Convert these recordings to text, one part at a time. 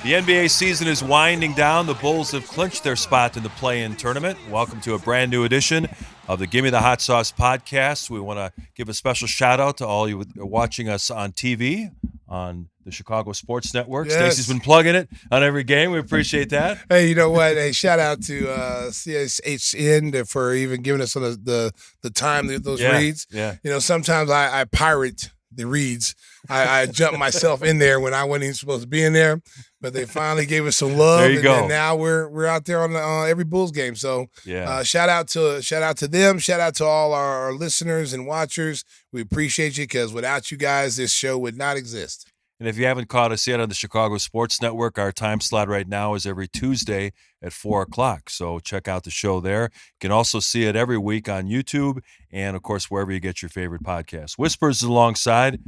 The NBA season is winding down. The Bulls have clinched their spot in the play-in tournament. Welcome to a brand new edition of the Gimme the Hot Sauce podcast. We want to give a special shout out to all you watching us on TV, on the Chicago Sports Network. Yes. Stacey's been plugging it on every game. We appreciate that. Hey, you know what? Hey, shout out to CSHN for even giving us the time, those reads. Yeah. You know, sometimes I pirate the reads. I jump myself in there when I wasn't even supposed to be in there, but they finally gave us some love. There you go. And now we're out there on every Bulls game. So Yeah. shout out to them. Shout out to all our listeners and watchers. We appreciate you because without you guys, this show would not exist. And if you haven't caught us yet on the Chicago Sports Network, our time slot right now is every Tuesday at 4 o'clock. So check out the show there. You can also see it every week on YouTube and, of course, wherever you get your favorite podcast. Whispers is alongside.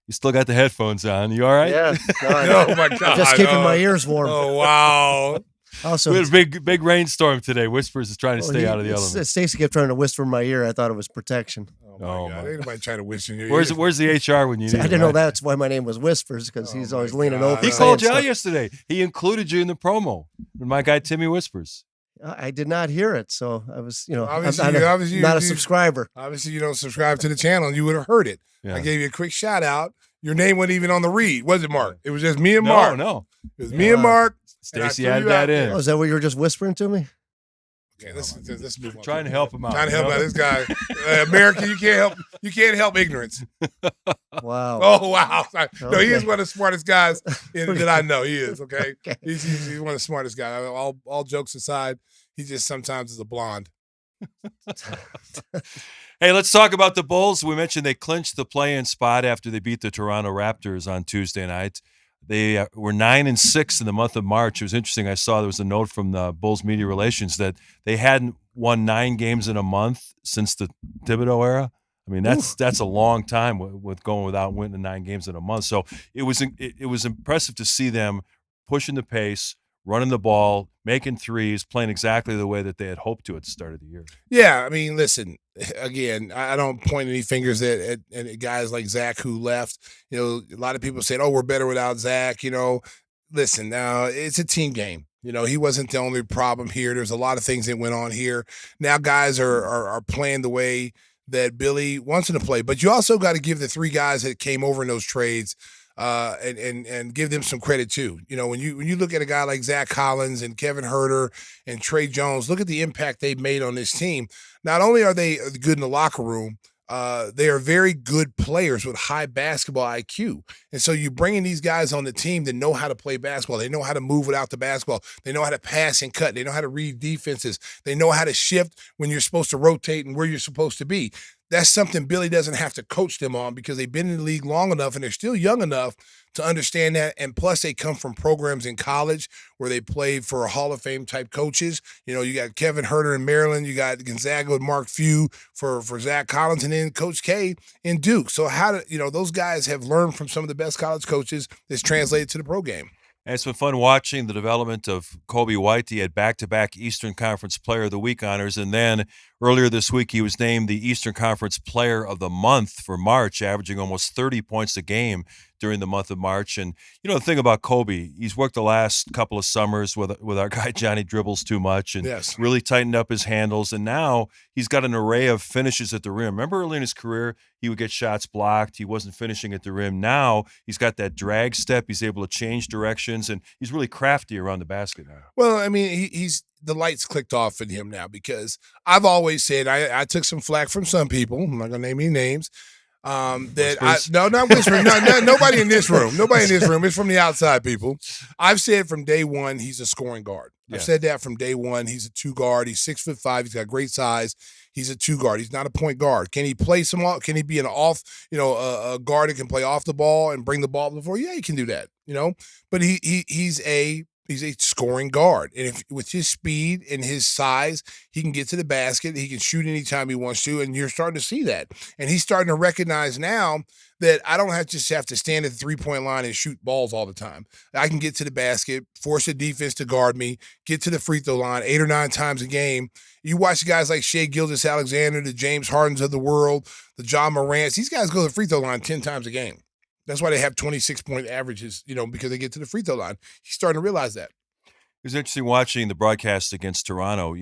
You still got the headphones on. You all right? Yeah. Oh, my God. I'm just keeping my ears warm. Oh, wow. Also, We had a big rainstorm today. Whispers is trying to stay out of the element. Stacey kept trying to whisper in my ear. I thght it was protection. Oh, my Oh, God. my. Ain't nobody trying to whisper in your Where's ear. the HR when you need I him, didn't know right? that's why my name was Whispers, because he's Oh, always my leaning God. over. He Saying called you stuff. out yesterday. He included you in the promo. And my guy Timmy Whispers. I did not hear it, so I was, Obviously, I'm obviously not a you- subscriber. Obviously, you don't subscribe to the channel, and you would have heard it. Yeah. I gave you a quick shout out. Your name wasn't even on the read, was it, Mark? It was just me and Mark. No. It was me and Mark. and I Stacey threw added you that out in. there. Oh, is that what you were just whispering to me? Okay, let's move on. Trying to help him out. Trying to help you know? out this guy, America. You can't help ignorance. Wow. Oh wow! Sorry. No, he is Okay. one of the smartest guys that I know. He is okay. Okay. He's one of the smartest guys. All jokes aside, he just sometimes is a blonde. Hey, let's talk about the Bulls. We mentioned they clinched the play-in spot after they beat the Toronto Raptors on Tuesday night. They were 9-6 in the month of March. It was interesting. I saw there was a note from the Bulls media relations that they hadn't won 9 games in a month since the Thibodeau era. I mean, that's a long time with going without winning 9 games in a month. So it was impressive to see them pushing the pace, running the ball, making threes, playing exactly the way that they had hoped to at the start of the year. Yeah, I mean, listen. Again, I don't point any fingers at guys like Zach who left. You know, a lot of people said, "Oh, we're better without Zach." You know, listen. Now it's a team game. You know, he wasn't the only problem here. There's a lot of things that went on here. Now guys are playing the way that Billy wants them to play, but you also got to give the 3 guys that came over in those trades and give them some credit too. You know, when you look at a guy like Zach Collins and Kevin Huerter and Trey Jones, look at the impact they've made on this team. Not only are they good in the locker room, they are very good players with high basketball IQ. And so you bring in these guys on the team that know how to play basketball. They know how to move without the basketball. They know how to pass and cut. They know how to read defenses. They know how to shift when you're supposed to rotate and where you're supposed to be. That's something Billy doesn't have to coach them on because they've been in the league long enough and they're still young enough to understand that. And plus, they come from programs in college where they played for Hall of Fame type coaches. You know, you got Kevin Huerter in Maryland, you got Gonzaga with Mark Few for Zach Collins, and then Coach K in Duke. So those guys have learned from some of the best college coaches that's translated to the pro game. And it's been fun watching the development of Coby White. He had back-to-back Eastern Conference Player of the Week honors, and then earlier this week he was named the Eastern Conference Player of the Month for March, averaging almost 30 points a game during the month of March. And, you know, the thing about Coby, he's worked the last couple of summers with our guy Johnny Dribbles Too Much and really tightened up his handles, and now he's got an array of finishes at the rim. Remember early in his career, he would get shots blocked. He wasn't finishing at the rim. Now he's got that drag step. He's able to change directions, and he's really crafty around the basket now. Well, I mean, he's the lights clicked off in him now because I've always said I took some flack from some people. I'm not gonna name any names. Not whispering. No, nobody in this room. Nobody in this room. It's from the outside people. I've said from day one he's a scoring guard. Yeah. I've said that from day one. He's a 2 guard. He's 6'5". He's got great size. He's a 2 guard. He's not a point guard. Can he play some? Can he be an off? A guard that can play off the ball and bring the ball before? Yeah, he can do that. But he's a scoring guard, and with his speed and his size, he can get to the basket. He can shoot anytime he wants to, and you're starting to see that. And he's starting to recognize now that I don't have to stand at the 3-point line and shoot balls all the time. I can get to the basket, force the defense to guard me, get to the free throw line 8 or 9 times a game. You watch guys like Shai Gilgeous-Alexander, the James Hardens of the world, the John Morants. These guys go to the free throw line 10 times a game. That's why they have 26-point averages, because they get to the free throw line. He's starting to realize that. It was interesting watching the broadcast against Toronto.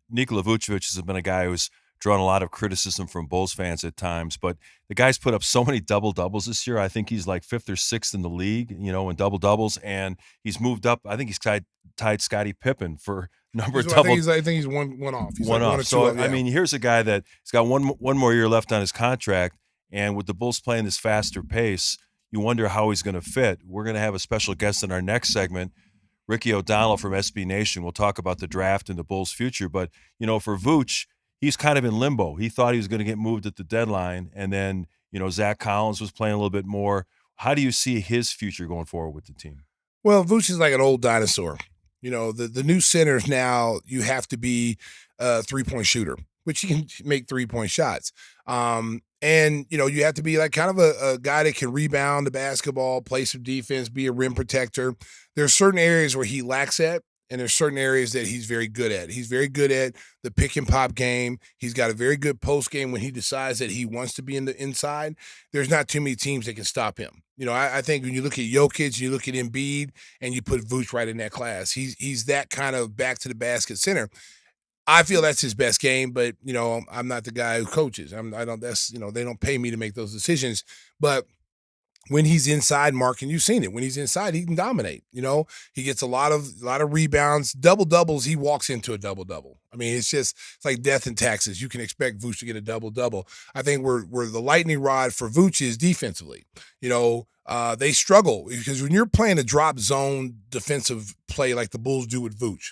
Nikola Vucevic has been a guy who's drawn a lot of criticism from Bulls fans at times, but the guy's put up so many double-doubles this year. I think he's like 5th or 6th in the league, in double-doubles, and he's moved up. I think he's tied Scottie Pippen for number of double. I think he's one off. He's one like off. One or So, two, yeah. I mean, here's a guy that's got one more year left on his contract, and with the Bulls playing this faster pace, you wonder how he's going to fit. We're going to have a special guest in our next segment, Ricky O'Donnell from SB Nation. We'll talk about the draft and the Bulls' future. But, for Vooch, he's kind of in limbo. He thought he was going to get moved at the deadline, and then, Zach Collins was playing a little bit more. How do you see his future going forward with the team? Well, Vooch is like an old dinosaur. The new centers now, you have to be a three-point shooter, which he can make three-point shots. And, you have to be like kind of a guy that can rebound the basketball, play some defense, be a rim protector. There's certain areas where he lacks at, and there's certain areas that he's very good at. He's very good at the pick and pop game. He's got a very good post game when he decides that he wants to be in the inside. There's not too many teams that can stop him. I think when you look at Jokic, you look at Embiid, and you put Vooch right in that class. He's that kind of back to the basket center. I feel that's his best game, but I'm not the guy who coaches. They don't pay me to make those decisions. But when he's inside, Mark, and you've seen it, when he's inside, he can dominate. He gets a lot of rebounds, double doubles. He walks into a double double. I mean, it's like death and taxes. You can expect Vooch to get a double double. I think where the lightning rod for Vooch is defensively. They struggle because when you're playing a drop zone defensive play like the Bulls do with Vooch,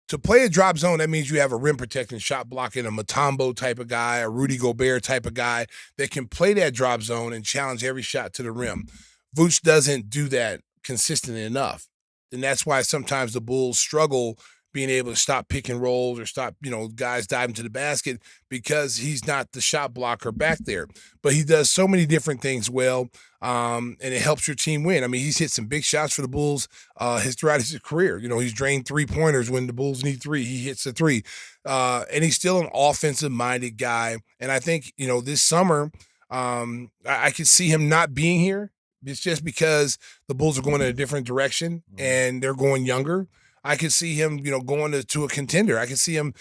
to play a drop zone, that means you have a rim protecting, shot blocking, a Mutombo type of guy, a Rudy Gobert type of guy that can play that drop zone and challenge every shot to the rim. Vooch doesn't do that consistently enough. And that's why sometimes the Bulls struggle being able to stop pick and rolls or stop, guys diving to the basket because he's not the shot blocker back there. But he does so many different things well, and it helps your team win. I mean, he's hit some big shots for the Bulls throughout his career. He's drained three-pointers when the Bulls need three. He hits a three. And he's still an offensive-minded guy. And I think, this summer, I could see him not being here. It's just because the Bulls are going in a different direction and they're going younger. I could see him, going to a contender. I could see him,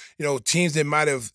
teams that might have,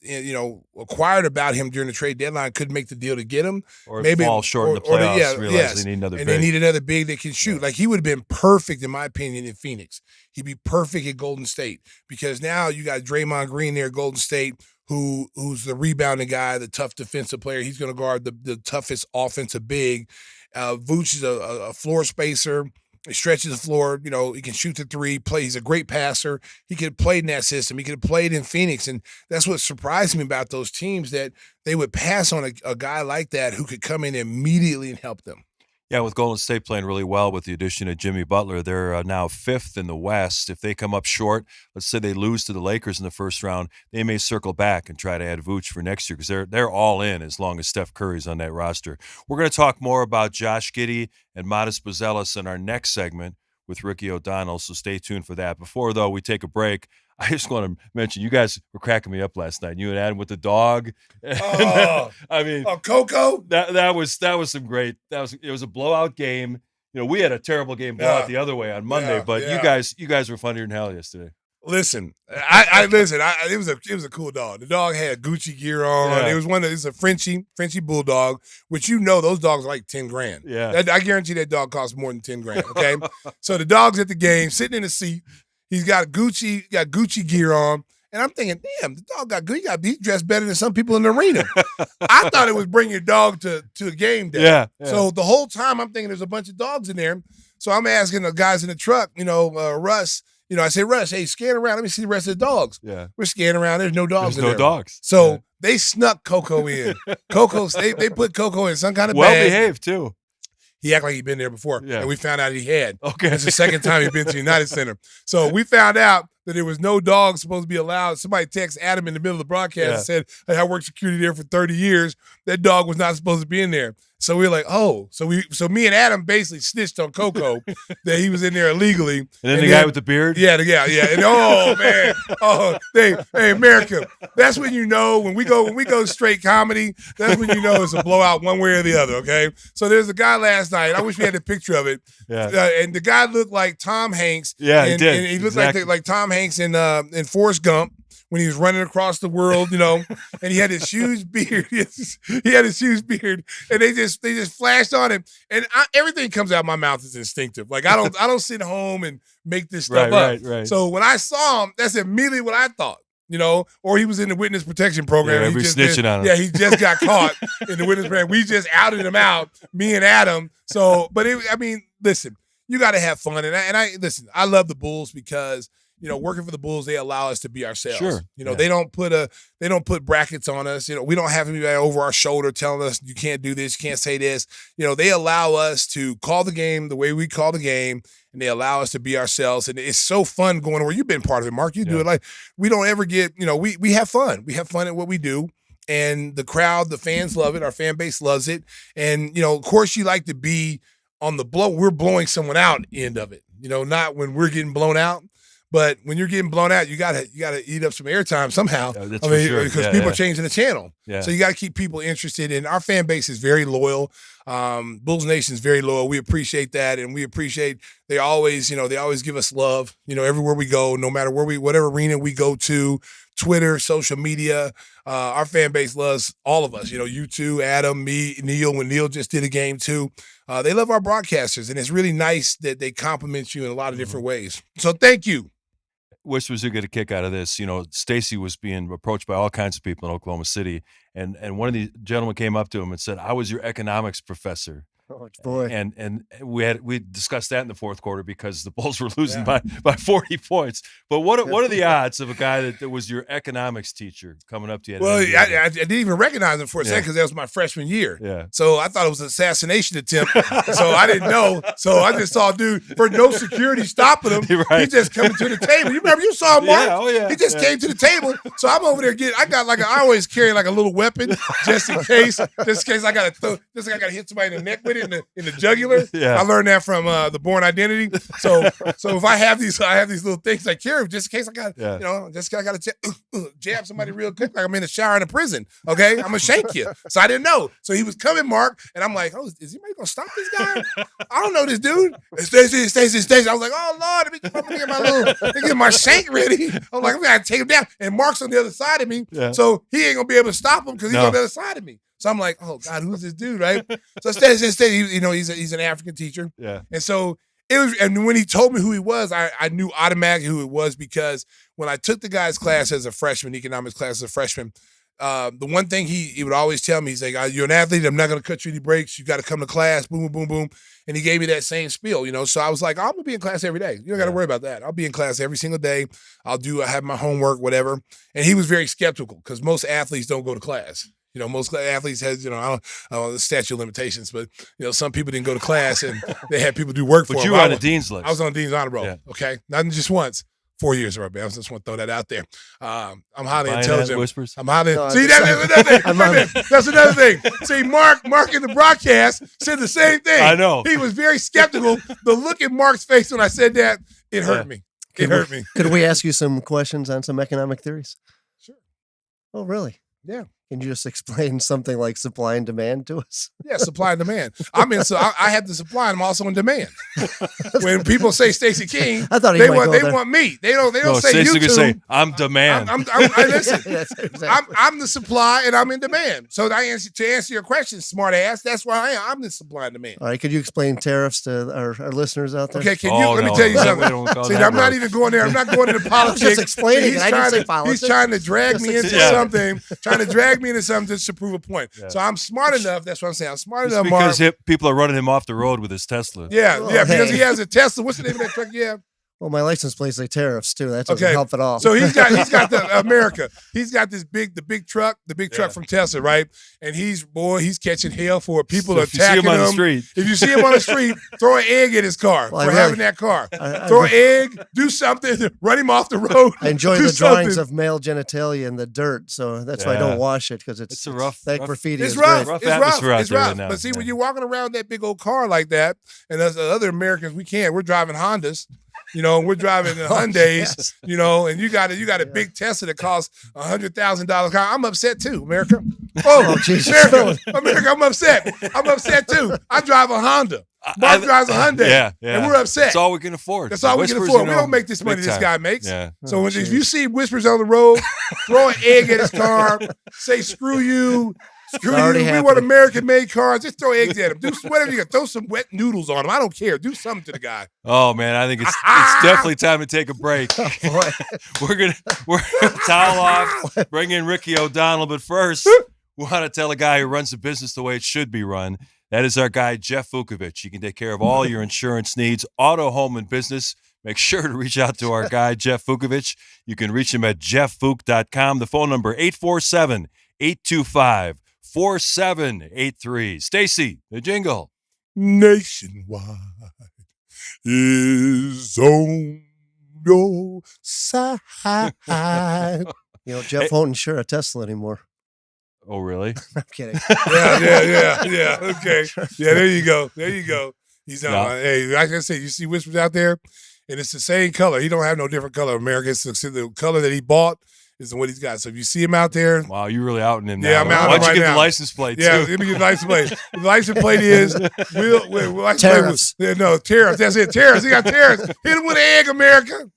acquired about him during the trade deadline could make the deal to get him. Or maybe fall short in the playoffs, realize they need another big. And they need another big that can shoot. Like, he would have been perfect, in my opinion, in Phoenix. He'd be perfect at Golden State because now you got Draymond Green there at Golden State, who's the rebounding guy, the tough defensive player. He's going to guard the toughest offensive big. Vooch is a floor spacer. He stretches the floor, he can shoot the three, he's a great passer. He could have played in that system. He could have played in Phoenix. And that's what surprised me about those teams, that they would pass on a guy like that who could come in immediately and help them. Yeah, with Golden State playing really well with the addition of Jimmy Butler, they're now 5th in the West. If they come up short, let's say they lose to the Lakers in the first round, they may circle back and try to add Vooch for next year because they're all in as long as Steph Curry's on that roster. We're going to talk more about Josh Giddy and Modest Buzelis in our next segment with Ricky O'Donnell, so stay tuned for that. Before, though, we take a break, I just want to mention, you guys were cracking me up last night. You and Adam with the dog. Oh, I mean, Coco. That was some great. It was a blowout game. We had a terrible game blowout the other way on Monday, but you guys were funnier than hell yesterday. Listen, it was a cool dog. The dog had Gucci gear on. Yeah. It's a Frenchie bulldog, which those dogs are like $10,000. Yeah, I guarantee that dog costs more than $10,000. Okay, so the dog's at the game, sitting in the seat. He's got Gucci gear on, and I'm thinking, damn, the dog got he's dressed better than some people in the arena. I thought it was bring your dog to a game day. Yeah. So the whole time I'm thinking there's a bunch of dogs in there. So I'm asking the guys in the truck, Russ. I say, Russ, hey, scan around. Let me see the rest of the dogs. Yeah. We're scanning around. There's no dogs in there. No dogs. So they snuck Coco in. They put Coco in some kind of bag. Well-behaved, too. He acted like he'd been there before, and we found out he had. Okay. It's the second time he'd been to the United Center. So we found out that there was no dogs supposed to be allowed. Somebody texted Adam in the middle of the broadcast and said, hey, I worked security there for 30 years. That dog was not supposed to be in there. So we were like, oh, so me and Adam basically snitched on Coco that he was in there illegally. And then the guy with the beard? Yeah. And oh man, hey America, that's when you know when we go straight comedy, that's when you know it's a blowout one way or the other. Okay, so there's a guy last night. I wish we had a picture of it. Yeah. And the guy looked like Tom Hanks. Yeah, he did. And he looked like Tom Hanks in Forrest Gump. When he was running across the world, and he had his huge beard. He had his huge beard, and they just flashed on him. And everything comes out of my mouth is instinctive. Like I don't sit home and make this stuff up. Right. So when I saw him, that's immediately what I thought. Or he was in the witness protection program. Yeah, snitching on him. Yeah, he just got caught in the witness program. We just outed him out, me and Adam. So, but listen, you got to have fun, and I listen. I love the Bulls because. Working for the Bulls, they allow us to be ourselves. Sure. They don't put brackets on us. We don't have anybody over our shoulder telling us you can't do this, you can't say this. They allow us to call the game the way we call the game, and they allow us to be ourselves. And it's so fun going where you've been part of it, Mark. You do it like we don't ever get. We have fun. We have fun at what we do. And the crowd, the fans love it. Our fan base loves it. And, of course, you like to be on the blow. We're blowing someone out end of it, not when we're getting blown out. But when you're getting blown out, you gotta eat up some airtime somehow. That's for sure. Because people are changing the channel. Yeah. So you got to keep people interested. And our fan base is very loyal. Bulls Nation is very loyal. We appreciate that, and we appreciate they always give us love. Everywhere we go, no matter whatever arena we go to, Twitter, social media. Our fan base loves all of us. You two, Adam, me, Neil. When Neil just did a game too. They love our broadcasters, and it's really nice that they compliment you in a lot of different ways. So thank you. Whispers who get a kick out of this. Stacy was being approached by all kinds of people in Oklahoma City, and one of the gentlemen came up to him and said, "I was your economics professor." Oh boy! And we discussed that in the fourth quarter because the Bulls were losing by 40 points. But what are the odds of a guy that was your economics teacher coming up to you? Well, I didn't even recognize him for a second because that was my freshman year. Yeah. So I thought it was an assassination attempt. So I didn't know. So I just saw a dude for no security stopping him. Right. He just coming to the table. You remember you saw him, Mark? Yeah. Oh yeah. He just came to the table. So I'm over there I always carry like a little weapon just in case I got to hit somebody in the neck with it in the jugular. Yeah. I learned that from the Born Identity. So if I have these little things I carry just in case I got to jab somebody real quick like I'm in a shower in a prison. Okay, I'm gonna shank you. So I didn't know. So he was coming, Mark, and I'm like, oh, is anybody gonna stop this guy? I don't know this dude. Stacy. I was like, oh Lord, let me get my shank ready. I was like, I'm gonna take him down. And Mark's on the other side of me, so he ain't gonna be able to stop him because he's on the other side of me. So I'm like, oh God, who's this dude, right? So Stacy, he's an African teacher. Yeah. And so it was, and when he told me who he was, I knew automatically who it was because when I took the guy's class as a freshman, economics class as a freshman, the one thing he would always tell me, he's like, you're an athlete, I'm not going to cut you any breaks. You got to come to class, boom, boom, boom, boom. And he gave me that same spiel, So I was like, I'm going to be in class every day. You don't got to worry about that. I'll be in class every single day. I have my homework, whatever. And he was very skeptical because most athletes don't go to class. Most athletes has, I don't know the statute of limitations, but, some people didn't go to class and they had people do work for them. But you were on the dean's list. I was on the dean's honor roll, okay? Not just once. 4 years already. I just want to throw that out there. I'm highly intelligent. Whispers. I'm highly. See, that's another thing. That's another thing. See, Mark in the broadcast said the same thing. I know. He was very skeptical. The look in Mark's face when I said that, it hurt me. It hurt me. Could we ask you some questions on some economic theories? Sure. Oh, really? Yeah. Can you just explain something like supply and demand to us? Yeah, supply and demand. I have the supply and I'm also in demand. When people say Stacey King, I thought they want me. They don't say Stacey you two. Say, I'm demand. Listen, exactly. I'm the supply and I'm in demand. So to answer your question, smart ass, that's where I am. I'm the supply and demand. All right, could you explain tariffs to our listeners out there? Okay, let me tell you something. See, I'm not even going there. I'm not going into politics. I'm just explaining it. I didn't say politics. He's trying to drag me into something, just to prove a point. Yeah. So I'm smart enough. That's what I'm saying. I'm smart enough, Mark. Because people are running him off the road with his Tesla. Yeah, because he has a Tesla. What's the name of that truck you have? Well, my license plates say tariffs too. That doesn't help at all. So he's got the America. He's got the big truck from Tesla, right? And he's catching hell for it. People are attacking him. On the street. If you see him on the street, throw an egg in his car for having that car. Throw an egg, do something, run him off the road. I enjoy the drawings of male genitalia in the dirt, so that's why I don't wash it, because it's a rough that graffiti. It's is rough. great. It's rough. But see, when you're walking around that big old car like that, and as other Americans, we're driving Hondas. We're driving Hyundais, and you got a big Tesla that costs $100,000 car. I'm upset too, America. Oh, Jesus. America, I'm upset. I'm upset too. I drive a Honda. Mark drives a Hyundai, and we're upset. That's all we can afford. That's all we can afford. We don't make this money this guy makes. Yeah. So if you see Whispers on the road, throw an egg at his car, say screw you. We want American-made cars. Just throw eggs at him. Do whatever you got. Throw some wet noodles on him. I don't care. Do something to the guy. Oh man, I think it's definitely time to take a break. We're gonna towel off, bring in Ricky O'Donnell, but first we want to tell a guy who runs the business the way it should be run. That is our guy Jeff Vukovich. He can take care of all your insurance needs, auto, home, and business. Make sure to reach out to our guy Jeff Vukovich. You can reach him at jeffvuk.com. The phone number 847-825. 4783. Stacy, the jingle. Nationwide is on your side. Jeff won't insure a Tesla anymore. Oh, really? I'm kidding. Yeah. Okay. Yeah, there you go. He's not. Hey, like I said, you see Whispers out there, and it's the same color. He don't have no different color. America, it's the color that he bought. Is what he's got. So if you see him out there, wow, you're really outing him now. Yeah, I'm outing him right now. Why don't you get the license plate? Yeah, let me get the license plate. The license plate is tariffs. Tariffs. That's it. Tariffs. He got tariffs. Hit him with an egg, America.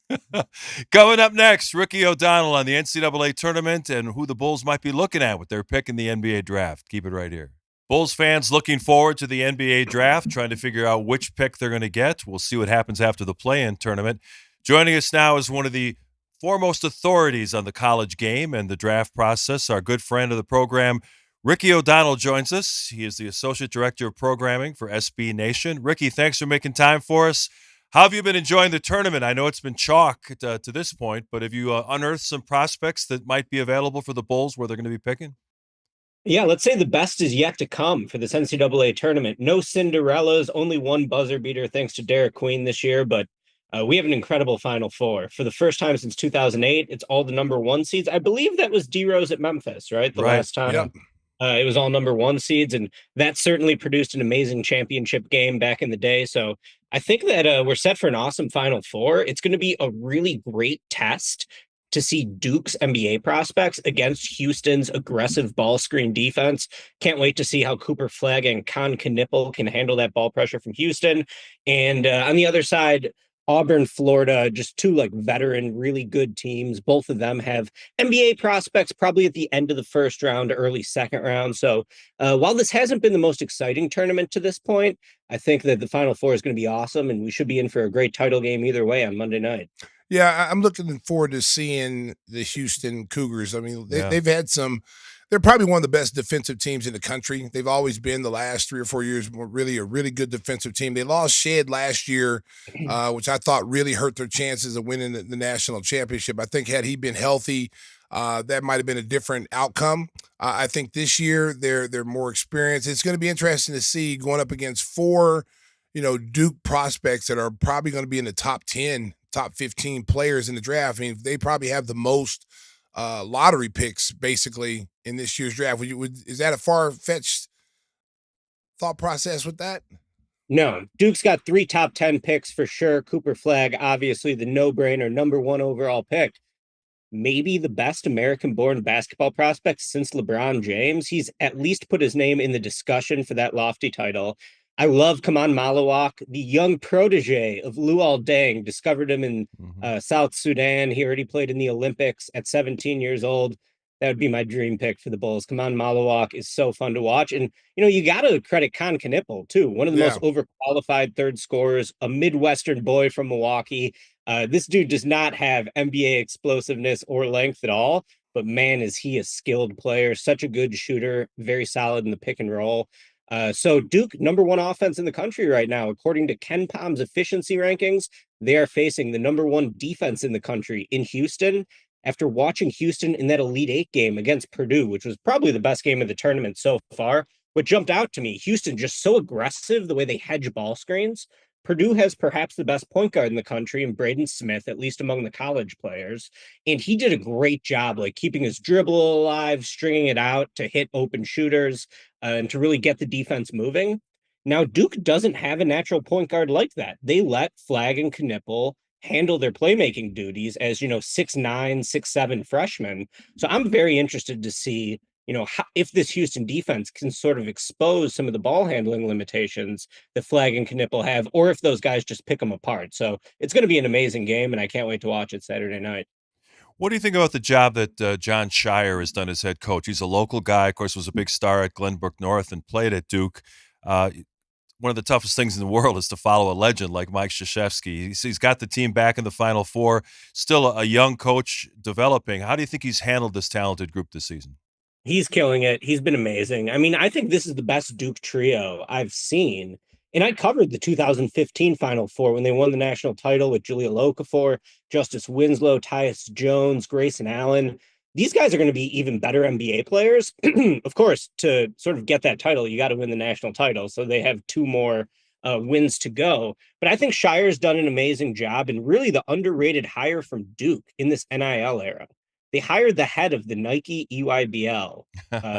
Coming up next, Ricky O'Donnell on the NCAA tournament and who the Bulls might be looking at with their pick in the NBA draft. Keep it right here. Bulls fans looking forward to the NBA draft, trying to figure out which pick they're going to get. We'll see what happens after the play-in tournament. Joining us now is one of the foremost authorities on the college game and the draft process, our good friend of the program, Ricky O'Donnell, joins us. He is the Associate Director of Programming for SB Nation. Ricky, thanks for making time for us. How have you been enjoying the tournament? I know it's been chalk to this point, but have you unearthed some prospects that might be available for the Bulls where they're going to be picking? Yeah, let's say the best is yet to come for this NCAA tournament. No Cinderellas, only one buzzer beater thanks to Derek Queen this year, but we have an incredible Final Four. For the first time since 2008, it's all the number one seeds. I believe that was D-Rose at Memphis, right? Last time. Yep. It was all number one seeds, and that certainly produced an amazing championship game back in the day. So I think that we're set for an awesome Final Four. It's going to be a really great test to see Duke's NBA prospects against Houston's aggressive ball screen defense. Can't wait to see how Cooper Flagg and Con Knipple can handle that ball pressure from Houston. And on the other side, Auburn, Florida, just two veteran, really good teams. Both of them have NBA prospects probably at the end of the first round, early second round. So while this hasn't been the most exciting tournament to this point, I think that the Final Four is going to be awesome, and we should be in for a great title game either way on Monday night. Yeah, I'm looking forward to seeing the Houston Cougars. I mean, they've had they're probably one of the best defensive teams in the country. They've always been the last 3 or 4 years, really a really good defensive team. They lost Shed last year, which I thought really hurt their chances of winning the national championship. I think had he been healthy, that might have been a different outcome. I think this year they're more experienced. It's going to be interesting to see going up against 4, Duke prospects that are probably going to be in the top 10, top 15 players in the draft. I mean, they probably have the most lottery picks basically in this year's draft. Is that a far-fetched thought process with that? No, Duke's got 3 top 10 picks for sure. Cooper Flagg, obviously the no-brainer number 1 overall pick. Maybe the best American-born basketball prospect since LeBron James. He's at least put his name in the discussion for that lofty title. I love Kaman Malawak, the young protege of Luol Deng. Discovered him in South Sudan. He already played in the Olympics at 17 years old. That would be my dream pick for the Bulls. Kaman Malawak is so fun to watch. And, you got to credit Con Knipple, too. One of the most overqualified third scorers, a Midwestern boy from Milwaukee. This dude does not have NBA explosiveness or length at all. But, man, is he a skilled player. Such a good shooter. Very solid in the pick and roll. So Duke, number 1 offense in the country right now, according to Ken Palm's efficiency rankings. they are facing the number one defense in the country in Houston. After watching Houston in that Elite Eight game against Purdue, which was probably the best game of the tournament so far, what jumped out to me, Houston just so aggressive, the way they hedge ball screens. Purdue has perhaps the best point guard in the country in Braden Smith, at least among the college players. And he did a great job, like keeping his dribble alive, stringing it out to hit open shooters, and to really get the defense moving. Now, Duke doesn't have a natural point guard like that. They let Flagg and Knipple handle their playmaking duties as, 6'9", 6'7" freshmen. So I'm very interested to see, how, if this Houston defense can sort of expose some of the ball handling limitations that Flagg and Knipple have, or if those guys just pick them apart. So it's going to be an amazing game, and I can't wait to watch it Saturday night. What do you think about the job that John Shire has done as head coach? He's a local guy, of course, was a big star at Glenbrook North and played at Duke. One of the toughest things in the world is to follow a legend like Mike Krzyzewski. He's got the team back in the Final Four, still a young coach developing. How do you think he's handled this talented group this season? He's killing it. He's been amazing. I mean, I think this is the best Duke trio I've seen. And I covered the 2015 Final Four when they won the national title with Julia Okafor, Justice Winslow, Tyus Jones, Grayson Allen. These guys are going to be even better NBA players. Of course, to sort of get that title, you got to win the national title. So they have two more wins to go. But I think Shire's done an amazing job, and really the underrated hire from Duke in this NIL era. They hired the head of the Nike EYBL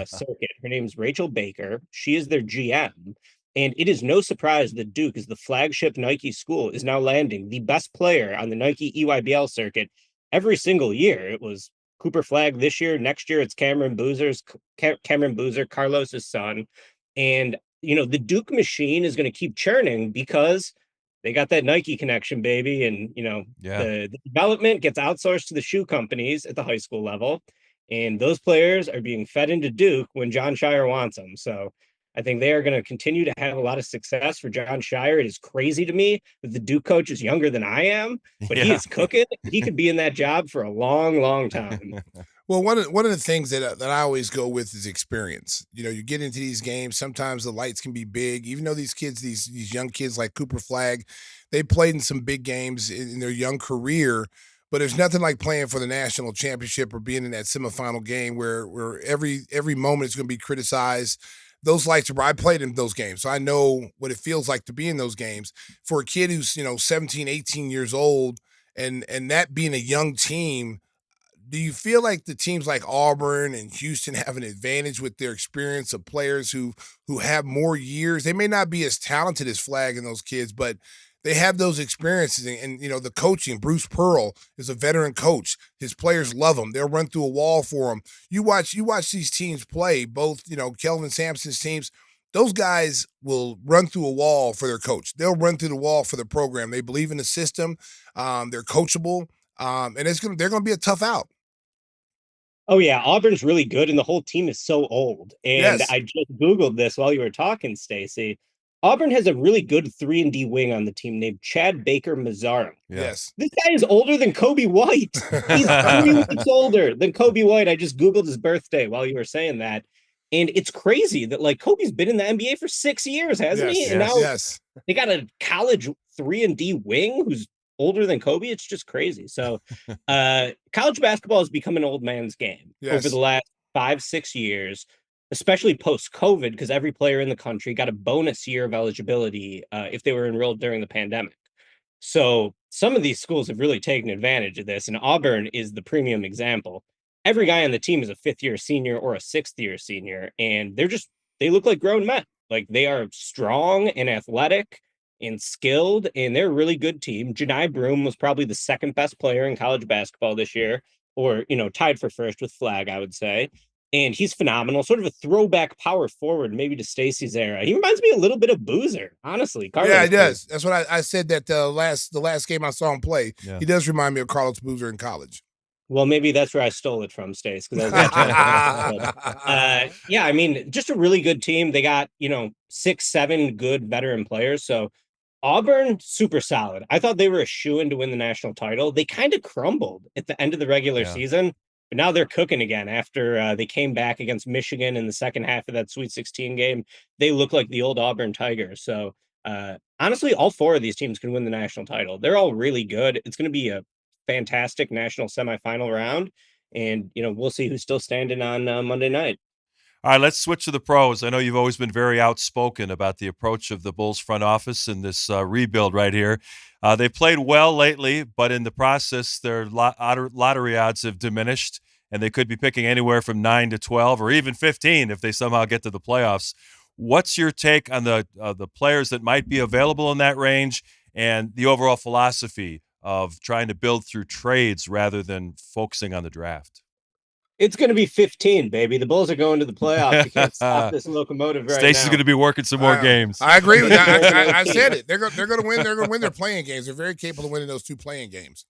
circuit. Her name's Rachel Baker. She is their GM. And it is no surprise that Duke, as the flagship Nike school, is now landing the best player on the Nike EYBL circuit every single year. It was Cooper Flagg this year. Next year, it's Cameron Boozer, Carlos's son. And, the Duke machine is going to keep churning because they got that Nike connection, baby. And, the development gets outsourced to the shoe companies at the high school level. And those players are being fed into Duke when John Shire wants them. So I think they are going to continue to have a lot of success for John Shire. It is crazy to me that the Duke coach is younger than I am, but he is cooking. He could be in that job for a long, long time. Well, one of the things that I always go with is experience. You get into these games, sometimes the lights can be big. Even though these kids, these young kids like Cooper Flagg, they played in some big games in their young career. But there's nothing like playing for the national championship or being in that semifinal game where every moment is going to be criticized. Those lights are bright. I played in those games, so I know what it feels like to be in those games. For a kid who's 17, 18 years old, and that being a young team, do you feel like the teams like Auburn and Houston have an advantage with their experience of players who have more years? They may not be as talented as Flagg and those kids, but they have those experiences. And the coaching, Bruce Pearl is a veteran coach. His players love him. They'll run through a wall for him. You watch these teams play, both, Kelvin Sampson's teams. Those guys will run through a wall for their coach. They'll run through the wall for the program. They believe in the system. They're coachable. And they're going to be a tough out. Oh, yeah. Auburn's really good, and the whole team is so old. And yes. I just Googled this while you were talking, Stacy. Auburn has a really good 3-and-D wing on the team named Chad Baker Mazzarum. Yes. This guy is older than Coby White. He's 3 weeks older than Coby White. I just Googled his birthday while you were saying that. And it's crazy that, Coby's been in the NBA for 6 years, hasn't he? And now they got a college 3-and-D wing who's older than Coby. It's just crazy. So college basketball has become an old man's game over the last 5-6 years, especially post-COVID, because every player in the country got a bonus year of eligibility if they were enrolled during the pandemic. So some of these schools have really taken advantage of this, and Auburn is the premium example. Every guy on the team is a 5th-year senior or a 6th-year senior, and they look like grown men. They are strong and athletic and skilled, and they're a really good team. Janai Broome was probably the 2nd best player in college basketball this year, or, tied for 1st with Flagg, I would say. And he's phenomenal, sort of a throwback power forward, maybe to Stacy's era. He reminds me a little bit of Boozer, honestly. Carlos he does. That's what I said that the last game I saw him play. Yeah. He does remind me of Carlos Boozer in college. Well, maybe that's where I stole it from, Stace, because I was watching. Yeah, I mean, just a really good team. They got 6-7 good veteran players. So Auburn, super solid. I thought they were a shoo-in to win the national title. They kind of crumbled at the end of the regular season, but now they're cooking again after they came back against Michigan in the second half of that Sweet 16 game. They look like the old Auburn Tigers. So Honestly, all four of these teams can win the national title. They're all really good. It's going to be a fantastic national semifinal round, and we'll see who's still standing on Monday night. All right, let's switch to the pros. I know you've always been very outspoken about the approach of the Bulls front office in this rebuild right here. They've played well lately, but in the process, their lottery odds have diminished, and they could be picking anywhere from 9 to 12 or even 15 if they somehow get to the playoffs. What's your take on the players that might be available in that range and the overall philosophy of trying to build through trades rather than focusing on the draft? It's going to be 15, baby. The Bulls are going to the playoffs. You can't stop this locomotive right Stacey's now. going to be working some more games. I agree with that. I said it. They're going to win. They're going to win their playing games. They're very capable of winning those 2 playing games.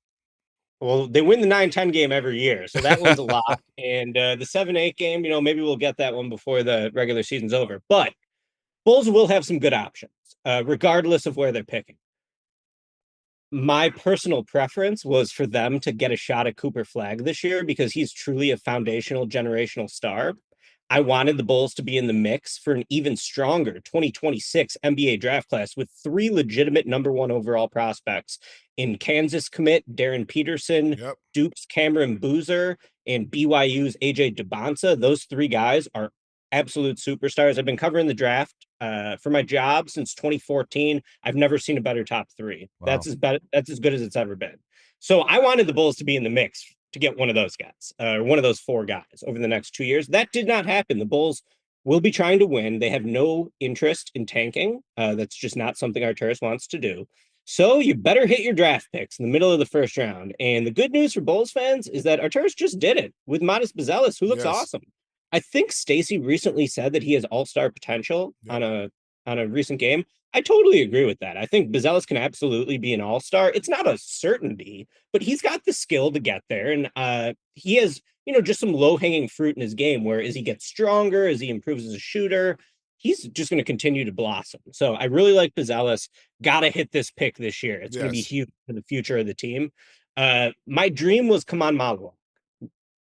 Well, they win the 9-10 game every year, so that one's a lot. And the 7-8 game, maybe we'll get that one before the regular season's over. But Bulls will have some good options, regardless of where they're picking. My personal preference was for them to get a shot at Cooper Flagg this year because he's truly a foundational generational star. I wanted the Bulls to be in the mix for an even stronger 2026 NBA draft class with 3 legitimate number 1 overall prospects in Kansas commit Darren Peterson, Duke's Cameron Boozer, and BYU's AJ Dubonsa. Those 3 guys are absolute superstars. I've been covering the draft for my job since 2014. I've never seen a better top 3. Wow. That's as good as it's ever been. So I wanted the Bulls to be in the mix to get one of those guys, or one of those 4 guys over the next 2 years. That did not happen. The Bulls will be trying to win. They have no interest in tanking. That's just not something Arturas wants to do. So you better hit your draft picks in the middle of the first round. And the good news for Bulls fans is that Arturas just did it with Modest Buzelis, who looks awesome. I think Stacy recently said that he has all-star potential on a recent game. I totally agree with that. I think Buzelis can absolutely be an all-star. It's not a certainty, but he's got the skill to get there. And he has, just some low-hanging fruit in his game where as he gets stronger, as he improves as a shooter, he's just going to continue to blossom. So I really like Buzelis. Got to hit this pick this year. It's going to be huge for the future of the team. My dream was Kaman Malwa.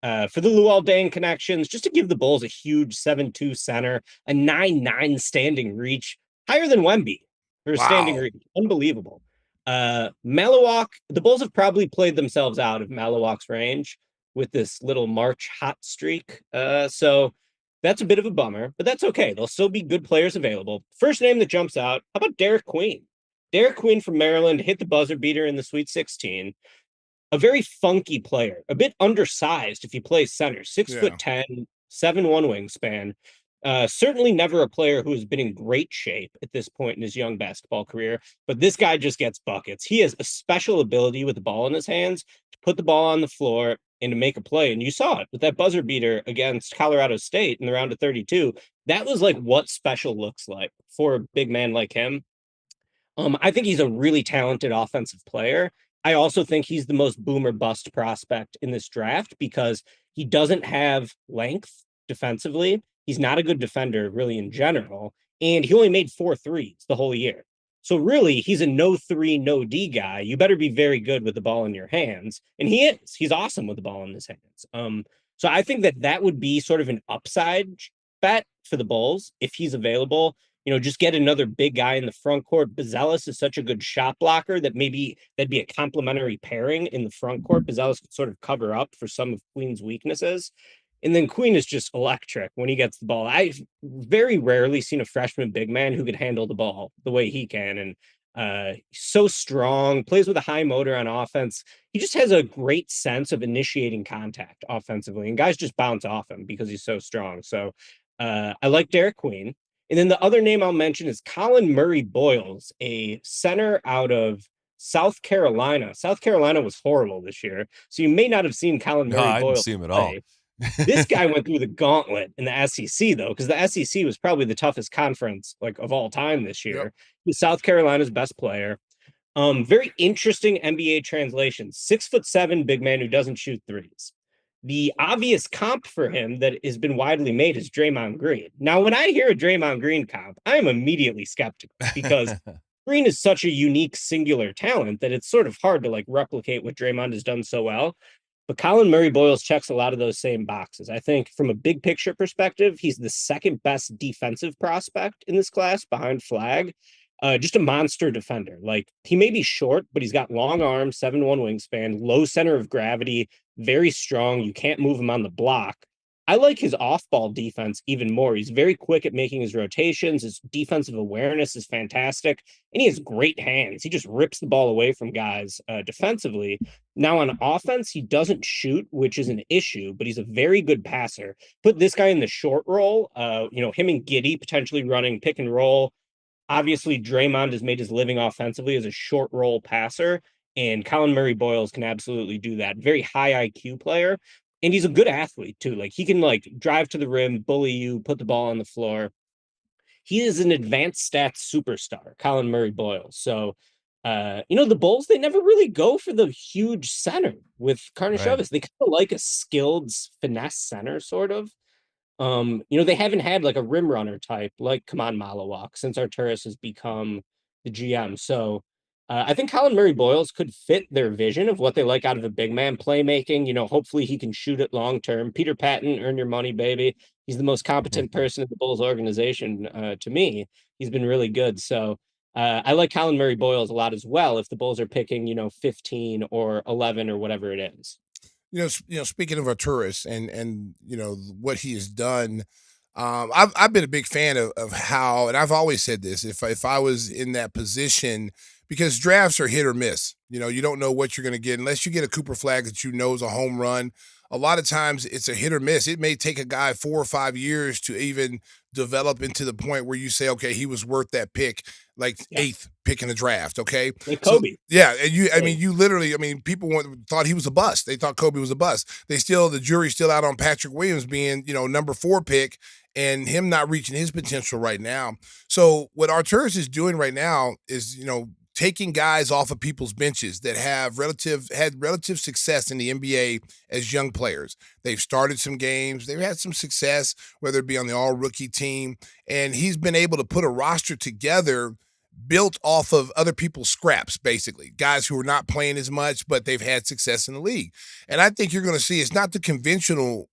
For the Luol Deng connections, just to give the Bulls a huge 7-2 center, a 9-9 standing reach, higher than Wemby for standing reach. Unbelievable. Malawak, the Bulls have probably played themselves out of Malawak's range with this little March hot streak. So that's a bit of a bummer, but that's okay. There'll still be good players available. First name that jumps out, how about Derek Queen? Derek Queen from Maryland hit the buzzer beater in the Sweet 16. A very funky player, a bit undersized if he plays center, 6'10", 7'1" wingspan. Certainly never a player who has been in great shape at this point in his young basketball career, but this guy just gets buckets. He has a special ability with the ball in his hands to put the ball on the floor and to make a play. And you saw it with that buzzer beater against Colorado State in the round of 32. That was like what special looks like for a big man like him. I think he's a really talented offensive player. I also think he's the most boom or bust prospect in this draft because he doesn't have length defensively. He's not a good defender really in general. And he only made 4 threes the whole year. So really, he's a no 3, no D guy. You better be very good with the ball in your hands. And he is. He's awesome with the ball in his hands. So I think that would be sort of an upside bet for the Bulls if he's available. Just get another big guy in the front court. Buzelis is such a good shot blocker that maybe that'd be a complementary pairing in the front court. Buzelis could sort of cover up for some of Queen's weaknesses. And then Queen is just electric when he gets the ball. I've very rarely seen a freshman big man who could handle the ball the way he can. And so strong, plays with a high motor on offense. He just has a great sense of initiating contact offensively. And guys just bounce off him because he's so strong. So I like Derek Queen. And then the other name I'll mention is Colin Murray Boyles, a center out of South Carolina. South Carolina was horrible this year, so you may not have seen Colin Murray Boyles. I didn't see him at all. This guy went through the gauntlet in the SEC, though, because the SEC was probably the toughest conference of all time this year. He's South Carolina's best player. Very interesting NBA translation. 6'7" big man who doesn't shoot threes. The obvious comp for him that has been widely made is Draymond Green. Now, when I hear a Draymond Green comp, I am immediately skeptical because Green is such a unique, singular talent that it's sort of hard to replicate what Draymond has done so well. But Colin Murray Boyles checks a lot of those same boxes. I think from a big picture perspective, he's the second best defensive prospect in this class behind Flagg. just a monster defender. Like, he may be short, but he's got long arms, 7'1" wingspan, low center of gravity, very strong. You can't move him on the block. I like his off-ball defense even more. He's very quick at making his rotations. His defensive awareness is fantastic, and he has great hands. He just rips the ball away from guys defensively. Now, on offense, he doesn't shoot, which is an issue, but he's a very good passer. Put this guy in the short role, him and Giddy potentially running pick and roll. Obviously, Draymond has made his living offensively as a short roll passer, and Colin Murray Boyles can absolutely do that. Very high IQ player, and he's a good athlete too. Like, he can like drive to the rim, bully you, put the ball on the floor. He is an advanced stats superstar, Colin Murray Boyles. So, the Bulls, they never really go for the huge center with Karnisovas. Right. They kind of like a skilled finesse center, sort of. They haven't had like a rim runner type like Kaman Malawak since Arturas has become the GM. So I think Colin Murray Boyles could fit their vision of what they like out of a big man playmaking. Hopefully he can shoot it long term. Peter Patton, earn your money, baby. He's the most competent person in the Bulls organization to me. He's been really good. So I like Colin Murray Boyles a lot as well if the Bulls are picking, 15 or 11 or whatever it is. Speaking of Arturas and what he has done, I've been a big fan of how, and I've always said this: if I was in that position, because drafts are hit or miss. You don't know what you're going to get unless you get a Cooper Flag that is a home run. A lot of times it's a hit or miss. It may take a guy 4 or 5 years to even develop into the point where you say, okay, he was worth that pick, like eighth pick in the draft. Okay, like Coby. So, yeah, and you literally, people thought he was a bust. They thought Coby was a bust. The jury's still out on Patrick Williams being, number 4 pick and him not reaching his potential right now. So what Arturas is doing right now is, taking guys off of people's benches that had relative success in the NBA as young players. They've started some games. They've had some success, whether it be on the all-rookie team. And he's been able to put a roster together built off of other people's scraps, basically. Guys who are not playing as much, but they've had success in the league. And I think you're going to see it's not the conventional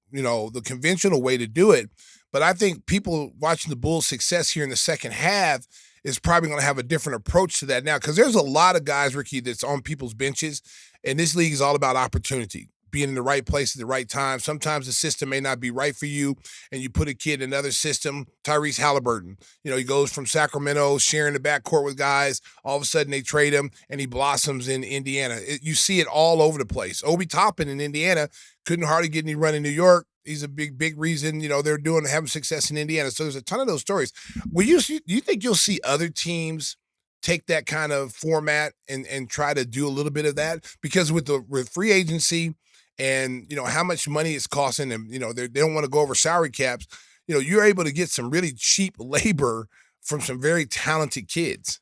way to do it, but I think people watching the Bulls' success here in the second half is probably going to have a different approach to that now, because there's a lot of guys, Ricky, that's on people's benches, and this league is all about opportunity, being in the right place at the right time. Sometimes the system may not be right for you, and you put a kid in another system. Tyrese Halliburton, he goes from Sacramento, sharing the backcourt with guys. All of a sudden, they trade him, and he blossoms in Indiana. You see it all over the place. Obi Toppin in Indiana couldn't hardly get any run in New York. He's a big reason, they're having success in Indiana. So there's a ton of those stories. Do you think you'll see other teams take that kind of format and try to do a little bit of that? Because with free agency and, how much money it's costing them, they don't want to go over salary caps. You're able to get some really cheap labor from some very talented kids.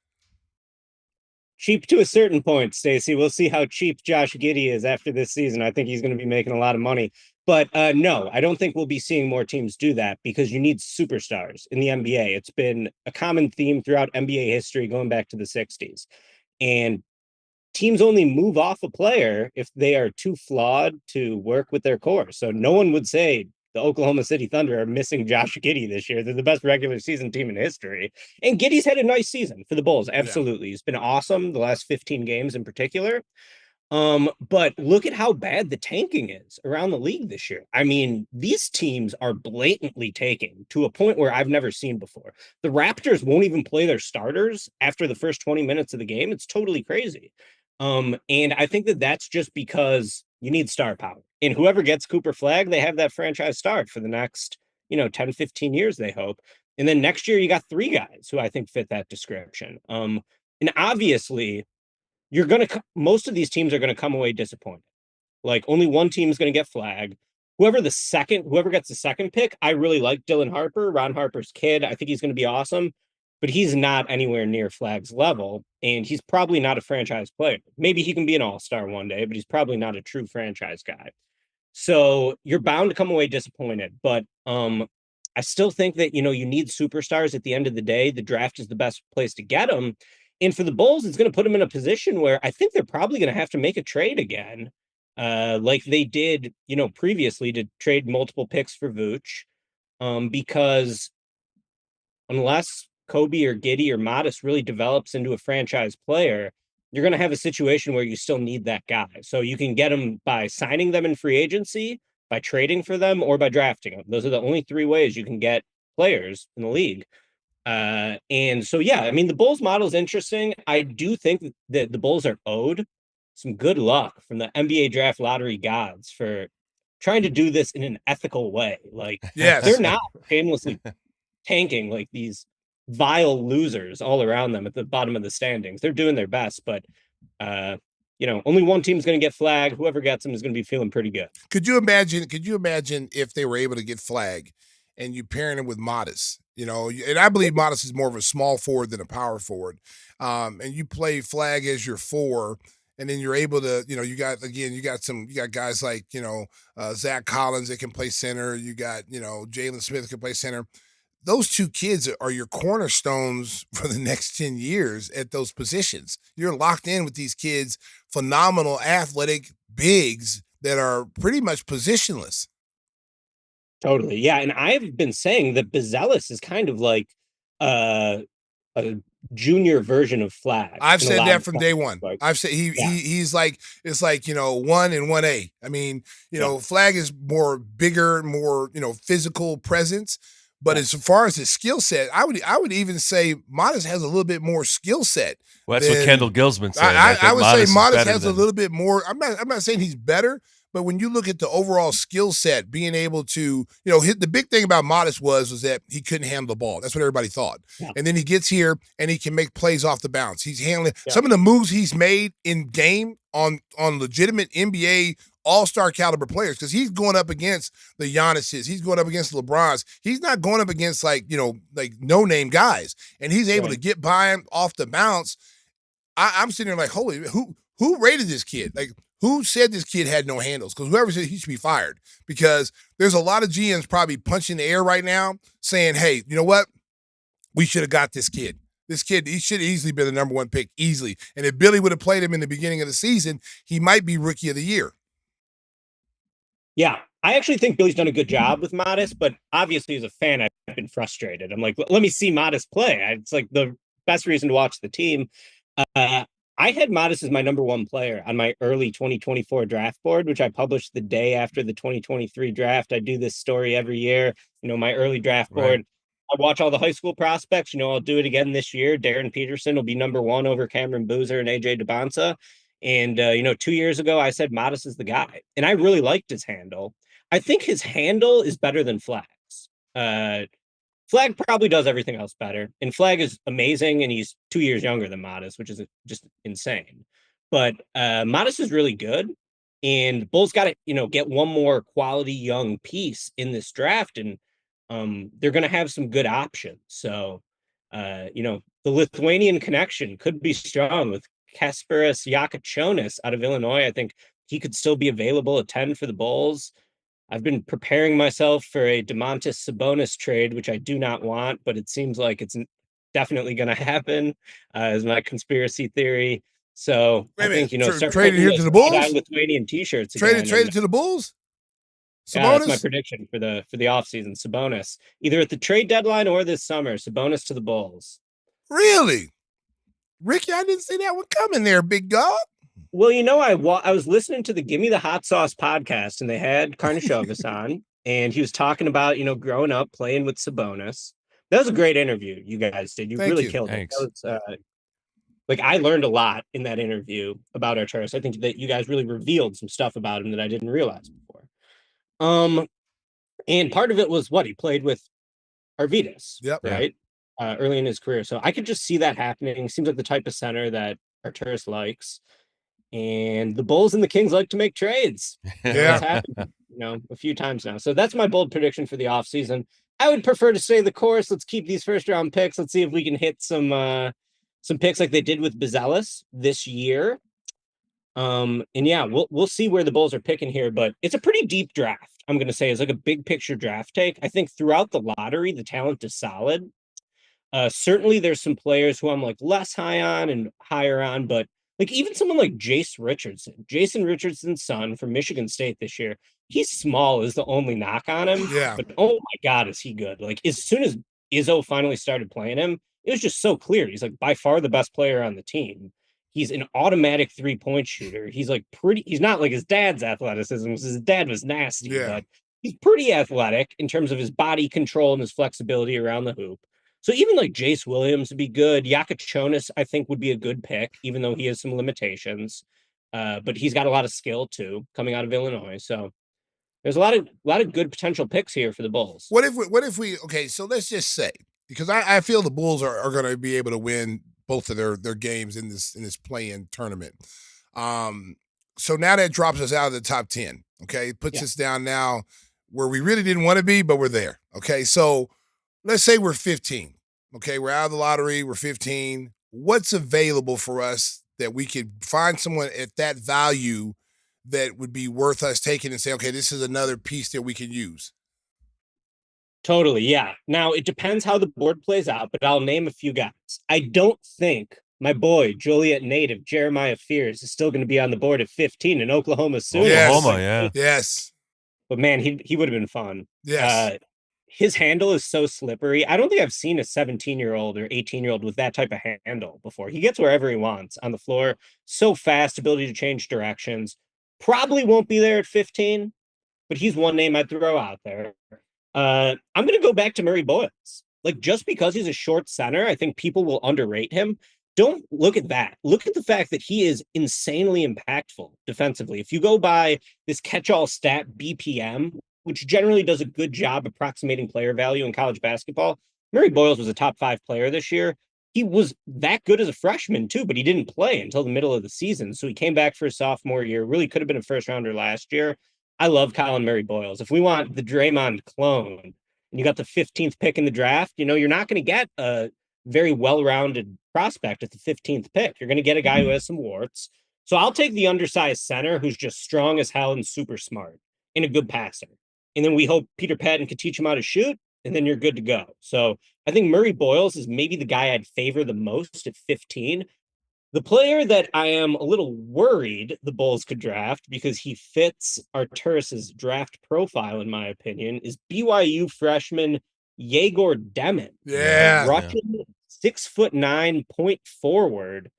Cheap to a certain point, Stacy. We'll see how cheap Josh Giddy is after this season. I think he's going to be making a lot of money. But no, I don't think we'll be seeing more teams do that, because you need superstars in the NBA. It's been a common theme throughout NBA history going back to the 60s. And teams only move off a player if they are too flawed to work with their core. So no one would say the Oklahoma City Thunder are missing Josh Giddy this year. They're the best regular season team in history. And Giddy's had a nice season for the Bulls. Absolutely. Yeah. He's been awesome the last 15 games in particular. But look at how bad the tanking is around the league this year. I mean, these teams are blatantly tanking to a point where I've never seen before. The Raptors won't even play their starters after the first 20 minutes of the game. It's totally crazy. And I think that that's just because you need star power. And whoever gets Cooper Flag, they have that franchise star for the next, 10, 15 years, they hope. And then next year, you got 3 guys who I think fit that description. And obviously, most of these teams are going to come away disappointed. Like, only one team is going to get Flag. Whoever gets the second pick, I really like Dylan Harper, Ron Harper's kid. I think he's going to be awesome, but he's not anywhere near Flag's level, and he's probably not a franchise player. Maybe he can be an all-star one day, but he's probably not a true franchise guy. So you're bound to come away disappointed, but I still think that, you need superstars at the end of the day. The draft is the best place to get them. And for the Bulls, it's going to put them in a position where I think they're probably going to have to make a trade again, like they did, previously, to trade multiple picks for Vooch, because unless Coby or Giddy or Modest really develops into a franchise player, you're going to have a situation where you still need that guy. So you can get them by signing them in free agency, by trading for them, or by drafting them. Those are the only three ways you can get players in the league. And so, yeah, I mean, the Bulls model is interesting. I do think that the Bulls are owed some good luck from the NBA draft lottery gods for trying to do this in an ethical way. Like, Yes. they're not shamelessly tanking like these vile losers all around them at the bottom of the standings. They're doing their best, but only one team's going to get flagged. Whoever gets them is going to be feeling pretty good. Could you imagine if they were able to get flagged and you pairing him with Modest? And I believe Modest is more of a small forward than a power forward. And you play flag as your 4, and then you're able to, you got guys like, Zach Collins that can play center. You got, Jalen Smith can play center. Those two kids are your cornerstones for the next 10 years at those positions. You're locked in with these kids, phenomenal athletic bigs that are pretty much positionless. Totally. Yeah. And I've been saying that Buzelis is kind of like a junior version of Flag. I've said that from day one. I've said he's like, it's like, 1 and 1A. I mean, Flag is more bigger, more, physical presence. But as far as his skill set, I would even say Modest has a little bit more skill set. Well, that's what Kendall Gilsman said. I would say Modest has a little bit more. I'm not saying he's better, but when you look at the overall skill set, being able to, the big thing about Modest was that he couldn't handle the ball. That's what everybody thought. Yeah. And then he gets here and he can make plays off the bounce. He's handling some of the moves he's made in game on legitimate NBA all-star caliber players, because he's going up against the Giannis's, he's going up against LeBron's. He's not going up against like no-name guys, and he's able to get by him off the bounce. I'm sitting there like, holy, who rated this kid? Like, who said this kid had no handles? Because whoever said he should be fired, because there's a lot of GMs probably punching the air right now saying, hey, you know what? We should have got this kid. This kid, he should have easily been the number 1 pick, easily. And if Billy would have played him in the beginning of the season, he might be rookie of the year. Yeah, I actually think Billy's done a good job with Modest, but obviously as a fan, I've been frustrated. I'm like, let me see Modest play. It's like the best reason to watch the team. I had Modest as my number 1 player on my early 2024 draft board, which I published the day after the 2023 draft. I do this story every year, my early draft board. I watch all the high school prospects. I'll do it again this year. Darren Peterson will be number 1 over Cameron Boozer and AJ DeBonsa. And, 2 years ago, I said Modest is the guy. And I really liked his handle. I think his handle is better than Flag's. Flag probably does everything else better. And Flag is amazing, and he's 2 years younger than Modest, which is just insane. But Modest is really good. And Bulls got to, get one more quality young piece in this draft. And they're going to have some good options. So, the Lithuanian connection could be strong with Kasparas Yakachonis out of Illinois. I think he could still be available at 10 for the Bulls. I've been preparing myself for a Domantas Sabonis trade, which I do not want, but it seems like it's definitely going to happen, is my conspiracy theory. So I think, start traded here to the Bulls. Lithuanian t-shirts. Traded to the Bulls. That's my prediction for the offseason. Sabonis, either at the trade deadline or this summer. Sabonis to the Bulls. Really? Ricky, I didn't see that one coming there, big dog. Well, I was listening to the Gimme the Hot Sauce podcast, and they had Karnisovas on, and he was talking about, growing up playing with Sabonis. That was a great interview you guys did. You really killed it. That was, I learned a lot in that interview about Arturas. I think that you guys really revealed some stuff about him that I didn't realize before. And part of it was what he played with Arvydas, right? Early in his career. So I could just see that happening. Seems like the type of center that Arturas likes. And the Bulls and the Kings like to make trades. That's happened, a few times now. So that's my bold prediction for the offseason. I would prefer to stay the course. Let's keep these first round picks. Let's see if we can hit some picks like they did with Buzelis this year. And yeah, we'll see where the Bulls are picking here, but it's a pretty deep draft. I'm going to say it's like a big picture draft take. I think throughout the lottery, the talent is solid. Certainly there's some players who I'm like less high on and higher on, but like even someone like Jason Richardson's son from Michigan State this year, he's small is the only knock on him. Yeah. But oh my God, is he good? Like as soon as Izzo finally started playing him, it was just so clear. He's like by far the best player on the team. He's an automatic 3-point shooter. He's like he's not like his dad's athleticism, because his dad was nasty, but he's pretty athletic in terms of his body control and his flexibility around the hoop. So even like Jace Williams would be good. Jonas, I think, would be a good pick, even though he has some limitations. But he's got a lot of skill too, coming out of Illinois. So there's a lot of good potential picks here for the Bulls. What if we okay, so let's just say, because I feel the Bulls are going to be able to win both of their games in this play-in tournament. So now that drops us out of the top 10. Okay, it puts us down now where we really didn't want to be, but we're there. Okay, so let's say we're 15. Okay, we're out of the lottery. We're 15. What's available for us that we could find someone at that value that would be worth us taking and say, okay, this is another piece that we can use? Totally, yeah. Now, it depends how the board plays out, but I'll name a few guys. I don't think my boy, Joliet native, Jeremiah Fears, is still going to be on the board at 15 in Oklahoma soon. Oklahoma, yeah. Yes. But man, he would have been fun. Yes. His handle is so slippery. I don't think I've seen a 17-year-old or 18-year-old with that type of handle before. He gets wherever he wants on the floor. So fast, ability to change directions. Probably won't be there at 15, but he's one name I'd throw out there. I'm going to go back to Murray Boyles. Like, just because he's a short center, I think people will underrate him. Don't look at that. Look at the fact that he is insanely impactful defensively. If you go by this catch-all stat BPM, which generally does a good job approximating player value in college basketball, Murray Boyles was a top 5 player this year. He was that good as a freshman too, but he didn't play until the middle of the season. So he came back for his sophomore year, really could have been a first rounder last year. I love Colin Murray Boyles. If we want the Draymond clone and you got the 15th pick in the draft, you're not going to get a very well-rounded prospect at the 15th pick. You're going to get a guy who has some warts. So I'll take the undersized center who's just strong as hell and super smart and a good passer. And then we hope Peter Patton could teach him how to shoot, and then you're good to go. So I think Murray Boyles is maybe the guy I'd favor the most at 15. The player that I am a little worried the Bulls could draft, because he fits Arturas's draft profile, in my opinion, is BYU freshman Yegor Demin. Yeah. Russian, 6'9" point forward.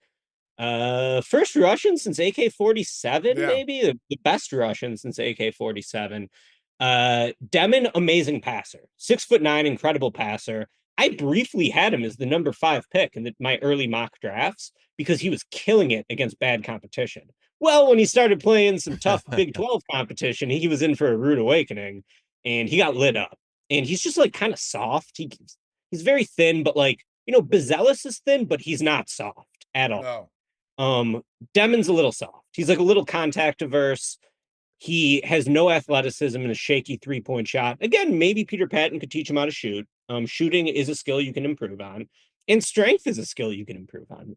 First Russian since AK-47, maybe the best Russian since AK-47. Demin, amazing passer, 6'9", incredible passer. I briefly had him as the number 5 pick in my early mock drafts because he was killing it against bad competition. Well, when he started playing some tough Big 12 competition, he was in for a rude awakening, and he got lit up. And he's just like kind of soft. He's very thin, but like, Bizelis is thin, but he's not soft at all. No. Demon's a little soft. He's like a little contact averse. He has no athleticism and a shaky 3-point shot. Again, maybe Peter Patton could teach him how to shoot. Shooting is a skill you can improve on, and strength is a skill you can improve on.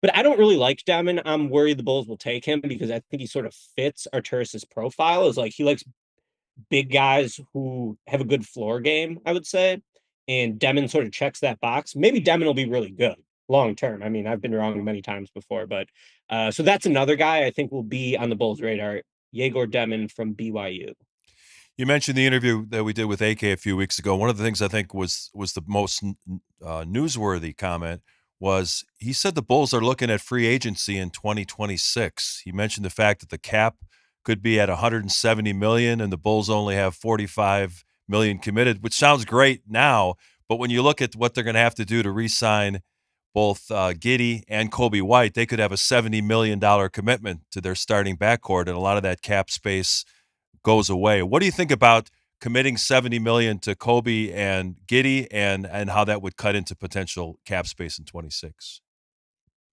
But I don't really like Demon. I'm worried the Bulls will take him because I think he sort of fits Arturas's profile. Is like he likes big guys who have a good floor game, I would say. And Demon sort of checks that box. Maybe Demon will be really good long term. I mean, I've been wrong many times before, but so that's another guy I think will be on the Bulls' radar. Yegor Demin from BYU. You mentioned the interview that we did with AK a few weeks ago. One of the things I think was the most newsworthy comment was he said the Bulls are looking at free agency in 2026. He mentioned the fact that the cap could be at $170 million and the Bulls only have $45 million committed, which sounds great now. But when you look at what they're going to have to do to re-sign both Giddy and Coby White, they could have a $70 million commitment to their starting backcourt, and a lot of that cap space goes away. What do you think about committing $70 million to Coby and Giddy, and how that would cut into potential cap space in 26?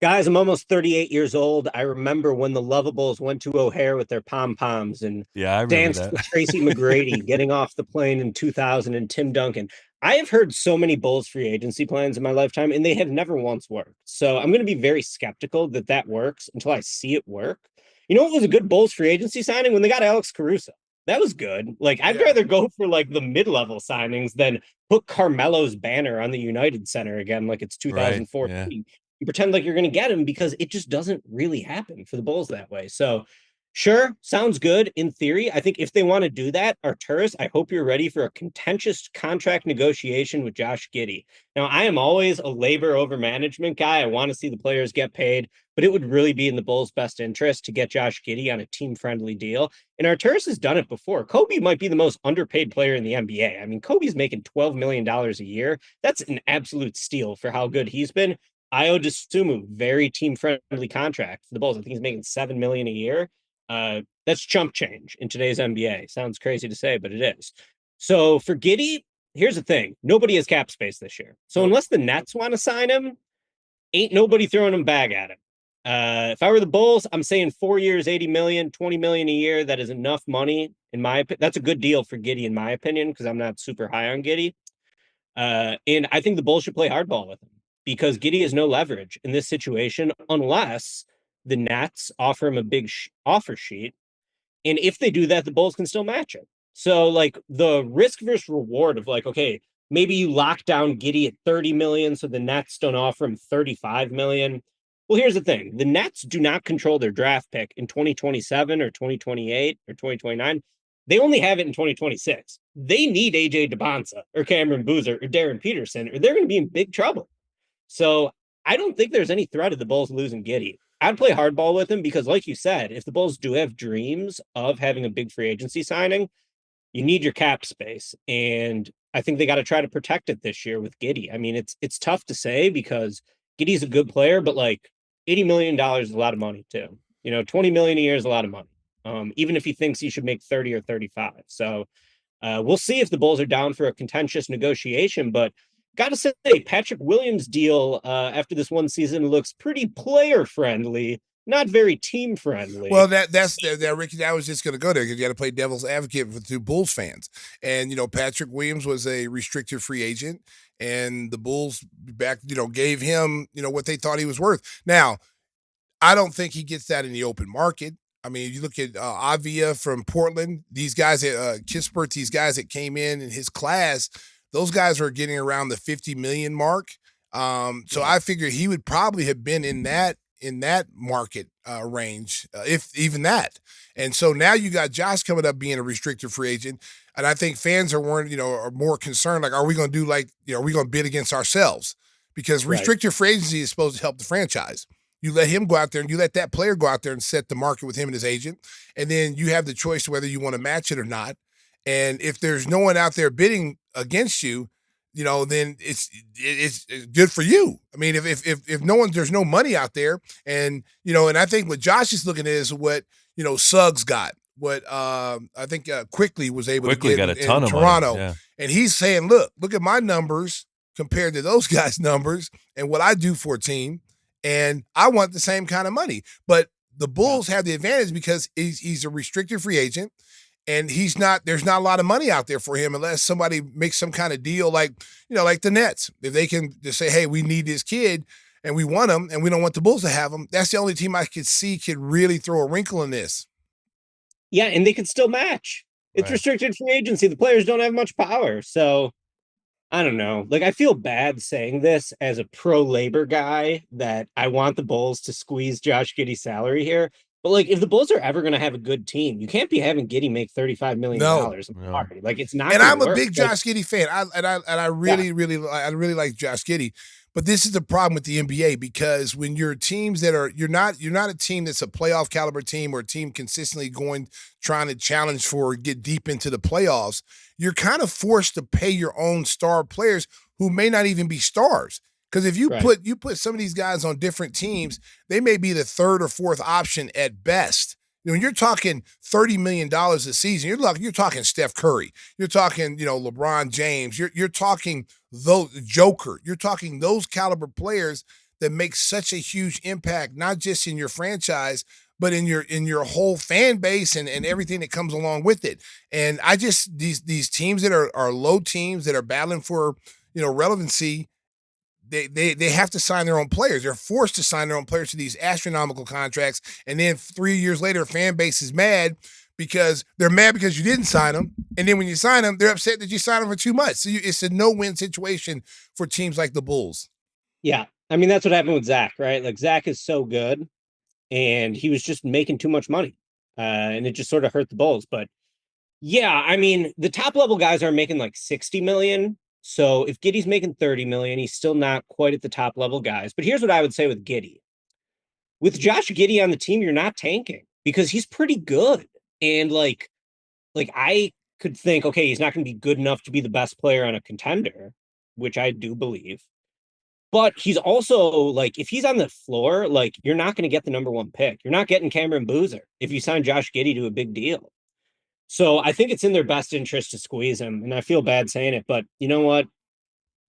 Guys, I'm almost 38 years old. I remember when the Lovables went to O'Hare with their pom-poms and danced with Tracy McGrady getting off the plane in 2000 and Tim Duncan. I have heard so many Bulls free agency plans in my lifetime, and they have never once worked. So I'm going to be very skeptical that works until I see it work. You know what was a good Bulls free agency signing? When they got Alex Caruso. That was good. Like, I'd rather go for like the mid-level signings than put Carmelo's banner on the United Center again like it's 2014. Right, You pretend like you're going to get him, because it just doesn't really happen for the Bulls that way. So Sure, sounds good in theory. I think if they want to do that, Arturis, I hope you're ready for a contentious contract negotiation with Josh Giddy. Now, I am always a labor over management guy. I want to see the players get paid, but it would really be in the Bulls' best interest to get Josh Giddy on a team-friendly deal. And Arturis has done it before. Coby might be the most underpaid player in the NBA. I mean, Kobe's making $12 million a year. That's an absolute steal for how good he's been. Ayo Dosunmu, very team-friendly contract for the Bulls. I think he's making $7 million a year. That's chump change in today's NBA. Sounds crazy to say, but it is. So for Giddy, here's the thing. Nobody has cap space this year. So unless the Nets want to sign him, ain't nobody throwing him bag at him. If I were the Bulls, I'm saying 4 years, 80 million, 20 million a year. That is enough money in my opinion. That's a good deal for Giddy in my opinion, because I'm not super high on Giddy. And I think the Bulls should play hardball with him because Giddy has no leverage in this situation unless the Nets offer him a big offer sheet. And if they do that, the Bulls can still match it. So like the risk versus reward of like, okay, maybe you lock down Giddy at 30 million. So the Nets don't offer him 35 million. Well, here's the thing. The Nets do not control their draft pick in 2027 or 2028 or 2029. They only have it in 2026. They need AJ DeBonsa or Cameron Boozer or Darren Peterson, or they're going to be in big trouble. So I don't think there's any threat of the Bulls losing Giddy. I'd play hardball with him because, like you said, if the Bulls do have dreams of having a big free agency signing, you need your cap space. And I think they got to try to protect it this year with Giddy. I mean, it's tough to say because Giddy's a good player, but like $80 million is a lot of money too. 20 million a year is a lot of money. Even if he thinks he should make 30 or 35. So we'll see if the Bulls are down for a contentious negotiation, but got to say, Patrick Williams' deal after this one season looks pretty player friendly, not very team friendly. Well, that's Ricky. I was just going to go there because you got to play devil's advocate for the Bulls fans. And Patrick Williams was a restricted free agent, and the Bulls gave him what they thought he was worth. Now, I don't think he gets that in the open market. I mean, you look at Avia from Portland, these guys at Kispert, these guys that came in his class. Those guys are getting around the 50 million mark. So I figure he would probably have been in that market range, if even that. And so now you got Josh coming up being a restricted free agent. And I think fans are more concerned. Like, are we going to do are we going to bid against ourselves? Because restricted free agency is supposed to help the franchise. You let him go out there and you let that player go out there and set the market with him and his agent. And then you have the choice whether you want to match it or not. And if there's no one out there bidding against you, then it's good for you. I mean, if no one, there's no money out there, and and I think what Josh is looking at is what Suggs got, what I think Quickly was able to get got a ton in of Toronto, money. Yeah. And he's saying, look at my numbers compared to those guys' numbers and what I do for a team, and I want the same kind of money. But the Bulls have the advantage because he's a restricted free agent. And there's not a lot of money out there for him unless somebody makes some kind of deal like the Nets. If they can just say, hey, we need this kid and we want him and we don't want the Bulls to have him, that's the only team I could see could really throw a wrinkle in this. Yeah, and they could still match. It's restricted free agency. The players don't have much power. So I don't know. Like, I feel bad saying this as a pro-labor guy that I want the Bulls to squeeze Josh Giddey's salary here. But like, if the Bulls are ever going to have a good team, you can't be having Giddy make $35 million. No. Like, it's not. And I'm a work. big Josh Giddy fan. I really like Josh Giddy. But this is the problem with the NBA because when you're teams that you're not a team that's a playoff caliber team or a team consistently trying to challenge for get deep into the playoffs, you're kind of forced to pay your own star players who may not even be stars. Because if you put some of these guys on different teams, they may be the third or fourth option at best. When you're talking $30 million a season, you're talking Steph Curry, you're talking LeBron James, you're talking Joker, you're talking those caliber players that make such a huge impact, not just in your franchise, but in your whole fan base and everything that comes along with it. And I just these teams that are low teams that are battling for relevancy. They have to sign their own players. They're forced to sign their own players to these astronomical contracts. And then 3 years later, fan base is mad because they're mad because you didn't sign them. And then when you sign them, they're upset that you signed them for too much. So it's a no-win situation for teams like the Bulls. Yeah. I mean, that's what happened with Zach, right? Like, Zach is so good and he was just making too much money. and it just sort of hurt the Bulls. But yeah, I mean, the top level guys are making like 60 million. So if Giddy's making 30 million, he's still not quite at the top level guys. But here's what I would say with Giddy. With Josh Giddy on the team, you're not tanking because he's pretty good. And like I could think, okay, he's not going to be good enough to be the best player on a contender, which I do believe. But he's also like, if he's on the floor, like you're not going to get the number one pick. You're not getting Cameron Boozer if you sign Josh Giddy to a big deal. So I think it's in their best interest to squeeze him. And I feel bad saying it, but you know what?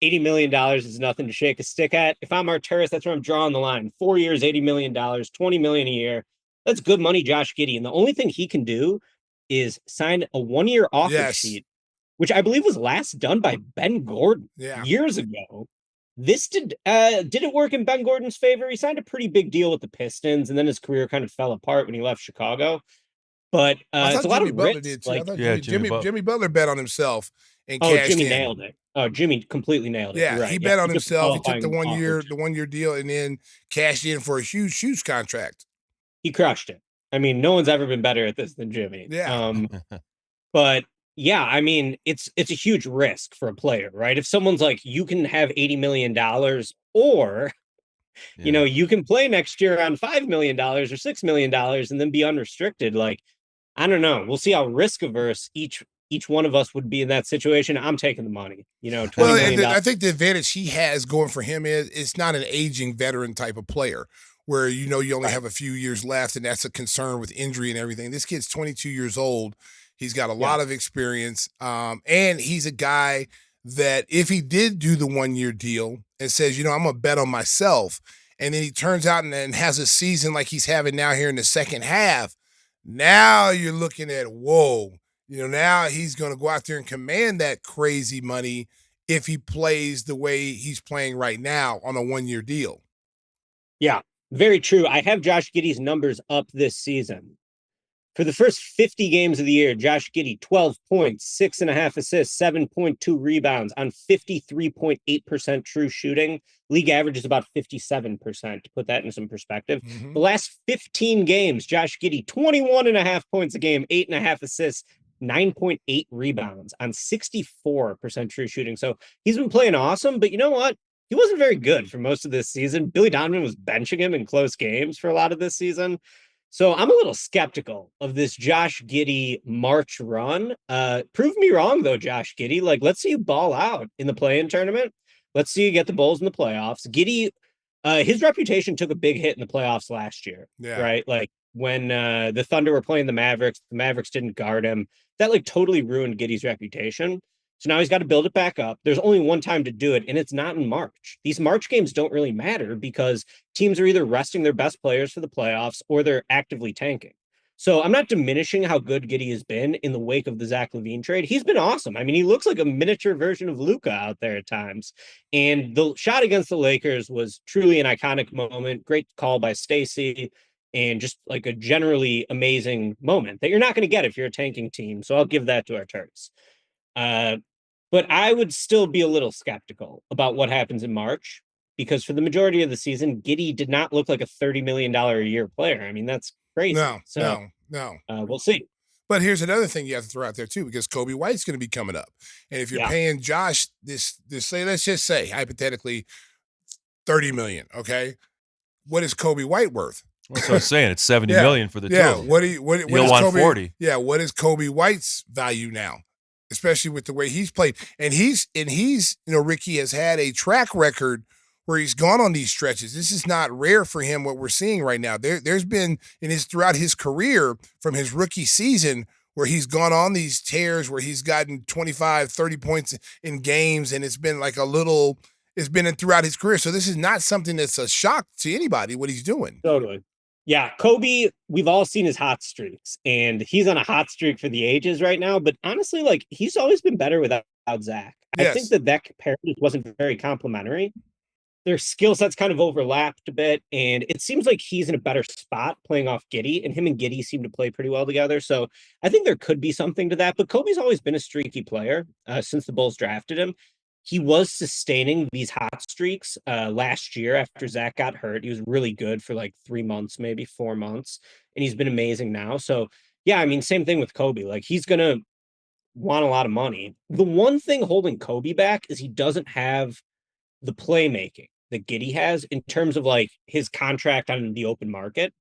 $80 million is nothing to shake a stick at. If I'm Arturis, that's where I'm drawing the line. 4 years, $80 million, $20 million a year. That's good money, Josh Giddy. And the only thing he can do is sign a 1-year offer sheet, which I believe was last done by Ben Gordon years ago. This did it work in Ben Gordon's favor? He signed a pretty big deal with the Pistons, and then his career kind of fell apart when he left Chicago. But it's a lot of Butler risk. did too. Like, Jimmy Butler bet on himself and cashed Jimmy nailed it. Oh, Jimmy completely nailed it. Yeah, right. He bet on himself. He took the 1 year deal and then cashed in for a huge contract. He crushed it. I mean, no one's ever been better at this than Jimmy. Yeah. But yeah, I mean, it's a huge risk for a player, right? If someone's like, you can have $80 million or you know, you can play next year on $5 million or $6 million and then be unrestricted. Like, I don't know. We'll see how risk averse each one of us would be in that situation. I'm taking the money, you know. Well, I think the advantage he has going for him is it's not an aging veteran type of player where, you know, you only have a few years left and that's a concern with injury and everything. This kid's 22 years old. He's got a lot of experience. And he's a guy that if he did do the 1 year deal and says, you know, I'm going to bet on myself, and then he turns out and has a season like he's having now here in the second half, now you're looking at, whoa, you know, now he's going to go out there and command that crazy money if he plays the way he's playing right now on a 1 year deal. Yeah, very true. I have Josh Giddy's numbers up this season. For the first 50 games of the year, Josh Giddy, 12 points, 6.5 assists, 7.2 rebounds on 53.8% true shooting. League average is about 57%, to put that in some perspective. The last 15 games, Josh Giddy, 21.5 points a game, 8.5 assists, 9.8 rebounds on 64% true shooting. So he's been playing awesome, but you know what? He wasn't very good for most of this season. Billy Donovan was benching him in close games for a lot of this season. So I'm a little skeptical of this Josh Giddy March run. Prove me wrong, though, Josh Giddy. Like, let's see you ball out in the play-in tournament. Let's see you get the Bulls in the playoffs. Giddy, his reputation took a big hit in the playoffs last year, right? Like, when the Thunder were playing the Mavericks didn't guard him. That, like, totally ruined Giddy's reputation. So now he's got to build it back up. There's only one time to do it, and it's not in March. These March games don't really matter because teams are either resting their best players for the playoffs or they're actively tanking. So I'm not diminishing how good Giddy has been in the wake of the Zach LaVine trade. He's been awesome. I mean, he looks like a miniature version of Luka out there at times. And the shot against the Lakers was truly an iconic moment. Great call by Stacy, and just like a generally amazing moment that you're not going to get if you're a tanking team. So I'll give that to our Turks. But I would still be a little skeptical about what happens in March, because for the majority of the season, Giddy did not look like a $30 million a year player. I mean, that's crazy. No. We'll see. But here's another thing you have to throw out there too, because Coby White's going to be coming up. And if you're paying Josh this say, let's just say hypothetically $30 million, okay? What is Coby White worth? That's what I'm saying. It's $70 million for the two. Yeah. What is Coby? 40. Yeah. What is Coby White's value now? Especially with the way he's played. And he's, you know, Ricky has had a track record where he's gone on these stretches. This is not rare for him, what we're seeing right now. There's been throughout his career from his rookie season where he's gone on these tears where he's gotten 25, 30 points in games, and it's been like it's been throughout his career. So this is not something that's a shock to anybody, what he's doing. Totally. Yeah, Coby, we've all seen his hot streaks, and he's on a hot streak for the ages right now. But honestly, like, he's always been better without Zach. I think that comparison wasn't very complimentary. Their skill sets kind of overlapped a bit, and it seems like he's in a better spot playing off Giddy, and him and Giddy seem to play pretty well together. So I think there could be something to that. But Coby's always been a streaky player since the Bulls drafted him. he was sustaining these hot streaks last year after Zach got hurt. He was really good for like 3 months, maybe 4 months, and he's been amazing now. So yeah, I mean, same thing with Coby. Like he's gonna want a lot of money. The one thing holding Coby back is he doesn't have the playmaking that Giddy has in terms of like his contract on the open market.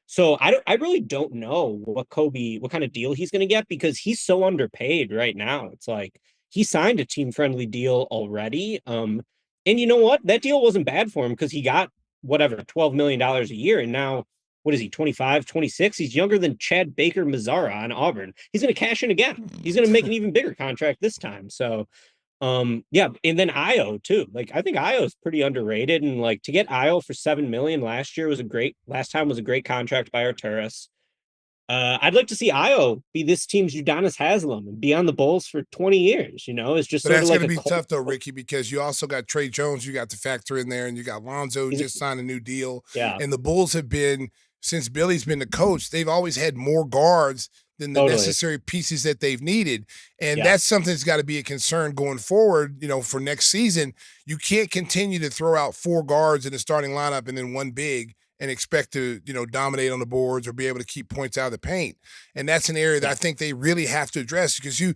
So I really don't know what kind of deal he's going to get because he's so underpaid right now. It's like he signed a team friendly deal already. And you know what? That deal wasn't bad for him because he got whatever, $12 million a year. And now, what is he, 25, 26? He's younger than Chad Baker Mazzara on Auburn. He's going to cash in again. He's going to make an even bigger contract this time. So yeah, and then Io too. Like I think Io is pretty underrated, and like to get Io for 7 million last time was a great contract by Arturis. I'd like to see Io be this team's Udonis Haslam and be on the Bulls for 20 years. You know, it's just But sort that's of like going to be tough though, Ricky, because you also got Trey Jones, you got to factor in there, and you got Lonzo just signed a new deal. Yeah, and the Bulls have been, since Billy's been the coach, they've always had more guards than the necessary pieces that they've needed. And that's something that's got to be a concern going forward, you know, for next season. You can't continue to throw out 4 guards in the starting lineup and then 1 big and expect to, you know, dominate on the boards or be able to keep points out of the paint. And that's an area that I think they really have to address because we've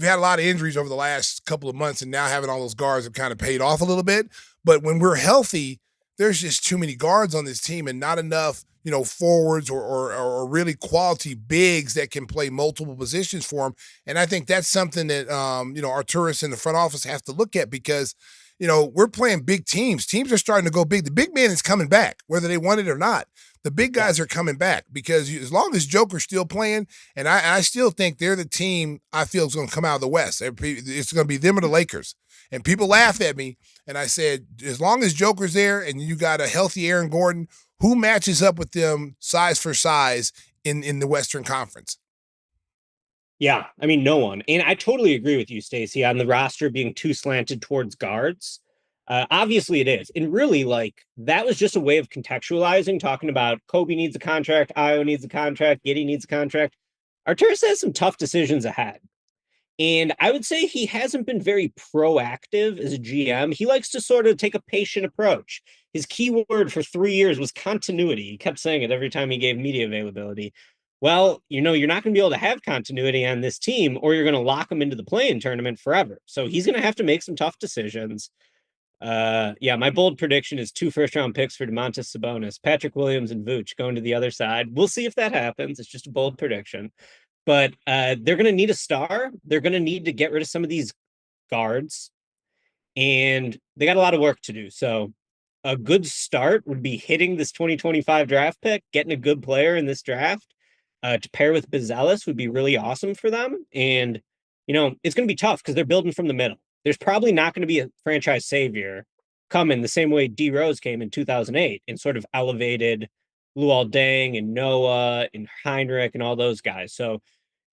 had a lot of injuries over the last couple of months, and now having all those guards have kind of paid off a little bit. But when we're healthy, there's just too many guards on this team and not enough, you know, forwards or really quality bigs that can play multiple positions for them. And I think that's something that, you know, Arturis in the front office have to look at because, you know, we're playing big teams. Teams are starting to go big. The big man is coming back, whether they want it or not. The big guys are coming back because as long as Joker's still playing, and I still think they're the team I feel is going to come out of the West. It's going to be them or the Lakers. And people laughed at me, and I said, as long as Joker's there and you got a healthy Aaron Gordon, who matches up with them size for size in the Western Conference? Yeah, I mean, no one. And I totally agree with you, Stacy, on the roster being too slanted towards guards. Obviously, it is. And really, like, that was just a way of contextualizing, talking about Coby needs a contract, Io needs a contract, Giddy needs a contract. Arturis has some tough decisions ahead. And I would say he hasn't been very proactive as a GM. He likes to sort of take a patient approach. His key word for 3 years was continuity. He kept saying it every time he gave media availability. Well, you know, you're not going to be able to have continuity on this team, or you're going to lock them into the play-in tournament forever. So he's going to have to make some tough decisions. Yeah, my bold prediction is 2 first-round picks for Domantas Sabonis, Patrick Williams, and Vooch going to the other side. We'll see if that happens. It's just a bold prediction. But they're going to need a star. They're going to need to get rid of some of these guards. And they got a lot of work to do. So a good start would be hitting this 2025 draft pick, getting a good player in this draft. To pair with Buzelis would be really awesome for them. And, you know, it's going to be tough because they're building from the middle. There's probably not going to be a franchise savior coming the same way D Rose came in 2008 and sort of elevated Luol Deng and Noah and Heinrich and all those guys. So,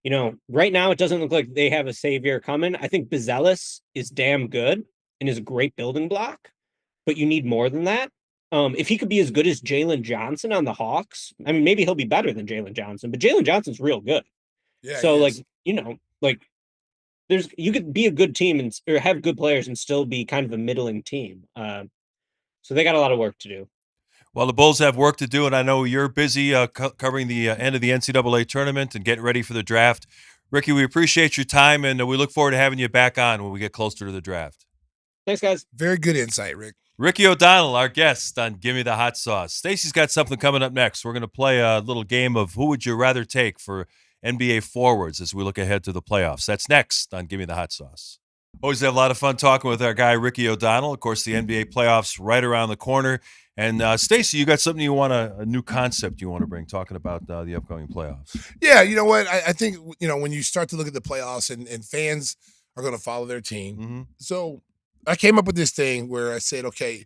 you know, right now it doesn't look like they have a savior coming. I think Buzelis is damn good and is a great building block, but you need more than that. If he could be as good as Jalen Johnson on the Hawks, I mean, maybe he'll be better than Jalen Johnson, but Jalen Johnson's real good. Yeah. So, like, you know, like you could be a good team or have good players and still be kind of a middling team. So they got a lot of work to do. Well, the Bulls have work to do, and I know you're busy covering the end of the NCAA tournament and getting ready for the draft. Ricky, we appreciate your time, and we look forward to having you back on when we get closer to the draft. Thanks, guys. Very good insight, Rick. Ricky O'Donnell, our guest on Gimme the Hot Sauce. Stacy's got something coming up next. We're going to play a little game of who would you rather take for NBA forwards as we look ahead to the playoffs. That's next on Gimme the Hot Sauce. Always have a lot of fun talking with our guy, Ricky O'Donnell. Of course, the NBA playoffs right around the corner. And Stacy, you got something you want a new concept you want to bring, talking about the upcoming playoffs. Yeah, you know what? I think, you know, when you start to look at the playoffs and fans are going to follow their team. Mm-hmm. So I came up with this thing where I said, okay,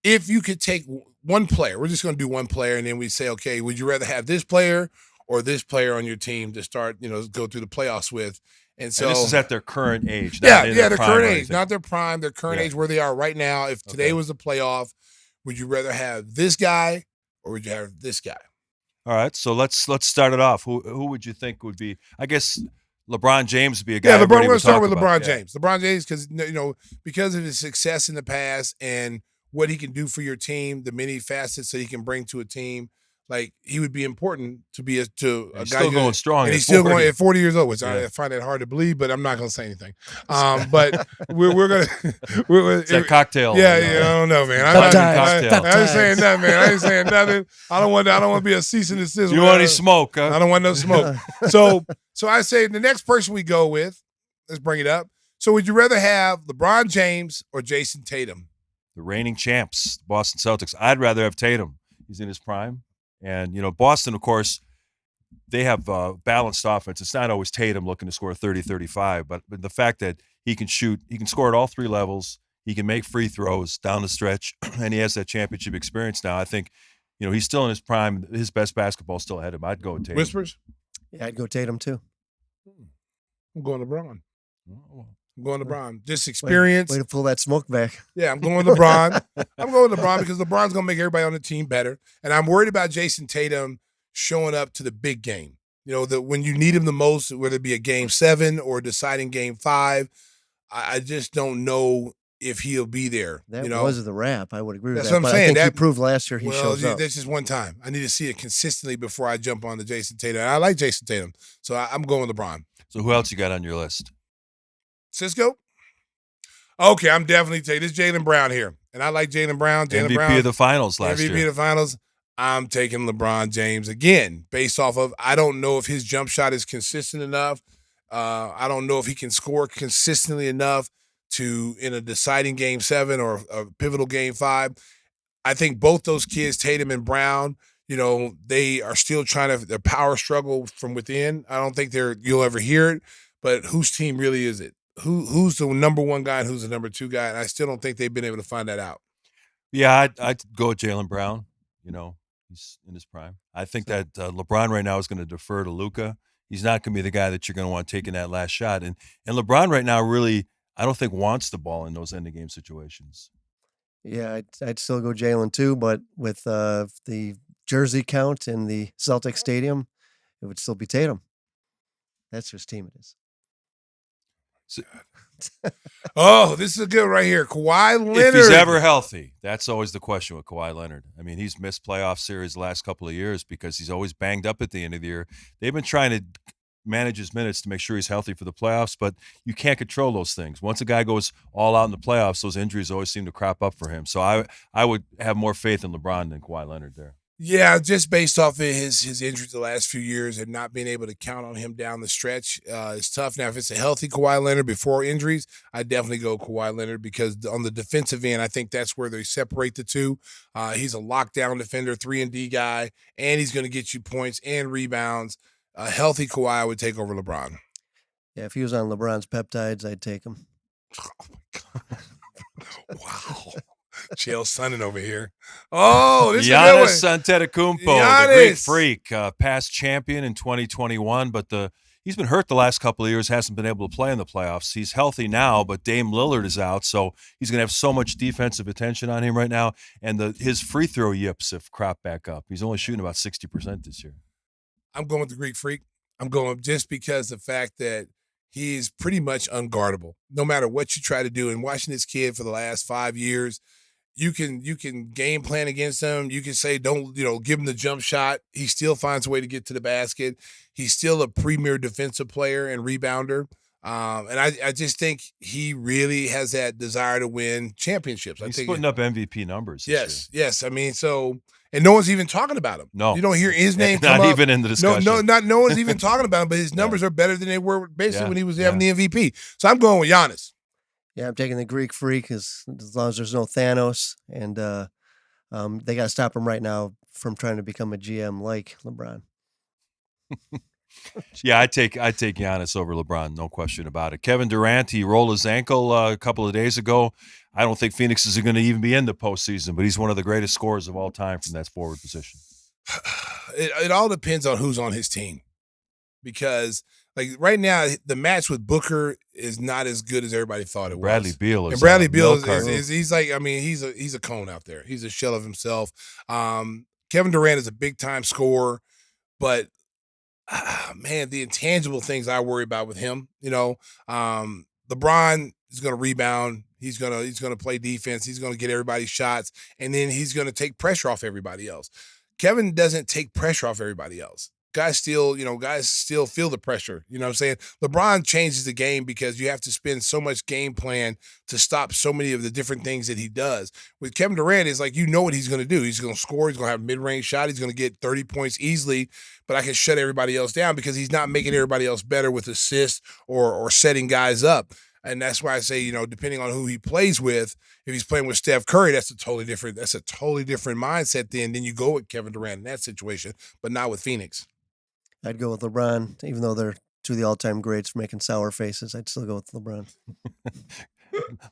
if you could take one player, we're just going to do one player, and then we say, okay, would you rather have this player or this player on your team to start, you know, go through the playoffs with? And so this is at their current age. Not their current age, not their prime, their current age where they are right now. If today was the playoff, would you rather have this guy or would you have this guy? All right, so let's start it off. Who would you think would be? I guess LeBron James would be a guy. Yeah, LeBron. We're We're going to start with about. LeBron James. LeBron James, because of his success in the past and what he can do for your team, the many facets that he can bring to a team. Like, he would be important to be a guy still going strong, and he's still going at 40 years old, which I find it hard to believe, but I'm not going to say anything. But we're going to. It's that cocktail. Yeah, I don't know, man. I ain't saying nothing, man. I ain't saying nothing. I don't want to be a cease and desist. You don't want any smoke? Huh? I don't want no smoke. So I say the next person we go with, let's bring it up. So would you rather have LeBron James or Jason Tatum? The reigning champs, the Boston Celtics. I'd rather have Tatum. He's in his prime. And, Boston, of course, they have balanced offense. It's not always Tatum looking to score 30, 35, but the fact that he can shoot, he can score at all three levels, he can make free throws down the stretch, and he has that championship experience now. I think, he's still in his prime. His best basketball is still ahead of him. I'd go with Tatum. Whispers? Yeah, I'd go Tatum, too. I'm going LeBron. I'm going LeBron. Just experience. Way to pull that smoke back. Yeah, I'm going LeBron. I'm going LeBron because LeBron's going to make everybody on the team better. And I'm worried about Jason Tatum showing up to the big game. When you need him the most, whether it be a game 7 or deciding game 5, I just don't know if he'll be there. That was the rap. I would agree with That's that. what I'm saying. I think he proved last year he shows up. That's just one time. I need to see it consistently before I jump on to Jason Tatum. And I like Jason Tatum, so I'm going LeBron. So who else you got on your list? Cisco? Okay, I'm definitely taking this Jaylen Brown here. And I like Jaylen Brown. MVP of the finals last year. MVP of the finals. I'm taking LeBron James again, based off of, I don't know if his jump shot is consistent enough. I don't know if he can score consistently enough in a deciding game 7 or a pivotal game 5. I think both those kids, Tatum and Brown, they are still their power struggle from within. I don't think you'll ever hear it, but whose team really is it? Who's the number 1 guy and who's the number 2 guy? And I still don't think they've been able to find that out. Yeah, I'd go with Jaylen Brown. He's in his prime. I think that LeBron right now is going to defer to Luka. He's not going to be the guy that you're going to want taking that last shot. And LeBron right now really, I don't think, wants the ball in those end of game situations. Yeah, I'd still go Jaylen too, but with the jersey count in the Celtic Stadium, it would still be Tatum. That's whose team it is. Oh, this is a good right here. Kawhi Leonard. If he's ever healthy, that's always the question with Kawhi Leonard. I mean, he's missed playoff series the last couple of years because he's always banged up at the end of the year. They've been trying to manage his minutes to make sure he's healthy for the playoffs, but you can't control those things. Once a guy goes all out in the playoffs, those injuries always seem to crop up for him. So I would have more faith in LeBron than Kawhi Leonard there. Yeah, just based off of his injuries the last few years and not being able to count on him down the stretch, it's tough. Now, if it's a healthy Kawhi Leonard before injuries, I'd definitely go Kawhi Leonard because on the defensive end, I think that's where they separate the two. He's a lockdown defender, 3-and-D guy, and he's going to get you points and rebounds. A healthy Kawhi would take over LeBron. Yeah, if he was on LeBron's peptides, I'd take him. Oh, my God. Wow. Chael Sonnen over here. Oh, this Giannis is a good one. Antetokounmpo, the Greek freak, past champion in 2021, but he's been hurt the last couple of years, hasn't been able to play in the playoffs. He's healthy now, but Dame Lillard is out, so he's going to have so much defensive attention on him right now, and his free throw yips have cropped back up. He's only shooting about 60% this year. I'm going with the Greek freak. I'm going just because the fact that he's pretty much unguardable, no matter what you try to do. And watching this kid for the last 5 years, you can game plan against him. You can say, don't, give him the jump shot. He still finds a way to get to the basket. He's still a premier defensive player and rebounder. And I just think he really has that desire to win championships. He's putting up MVP numbers. Yes. I mean, and no one's even talking about him. No. You don't hear his name come up. Not up. even in the discussion. No one's even talking about him, but his numbers are better than they were basically when he was having the MVP. So I'm going with Giannis. Yeah, I'm taking the Greek freak as long as there's no Thanos, and they got to stop him right now from trying to become a GM like LeBron. Yeah, I take Giannis over LeBron, no question about it. Kevin Durant, he rolled his ankle a couple of days ago. I don't think Phoenix is going to even be in the postseason, but he's one of the greatest scorers of all time from that forward position. It all depends on who's on his team, because like right now the match with Booker is not as good as everybody thought it was. Bradley Beal is, and Bradley Beal is he's like, I mean, he's a cone out there. He's a shell of himself. Kevin Durant is a big time scorer, but man, the intangible things I worry about with him. LeBron is going to rebound. He's gonna play defense. He's gonna get everybody shots, and then he's gonna take pressure off everybody else. Kevin doesn't take pressure off everybody else. Guys still feel the pressure. You know what I'm saying? LeBron changes the game because you have to spend so much game plan to stop so many of the different things that he does. With Kevin Durant, it's like what he's going to do. He's going to score. He's going to have a mid-range shot. He's going to get 30 points easily, but I can shut everybody else down because he's not making everybody else better with assists or setting guys up. And that's why I say, depending on who he plays with, if he's playing with Steph Curry, that's a totally different mindset then you go with Kevin Durant in that situation, but not with Phoenix. I'd go with LeBron, even though they're two of the all-time greats for making sour faces. I'd still go with LeBron.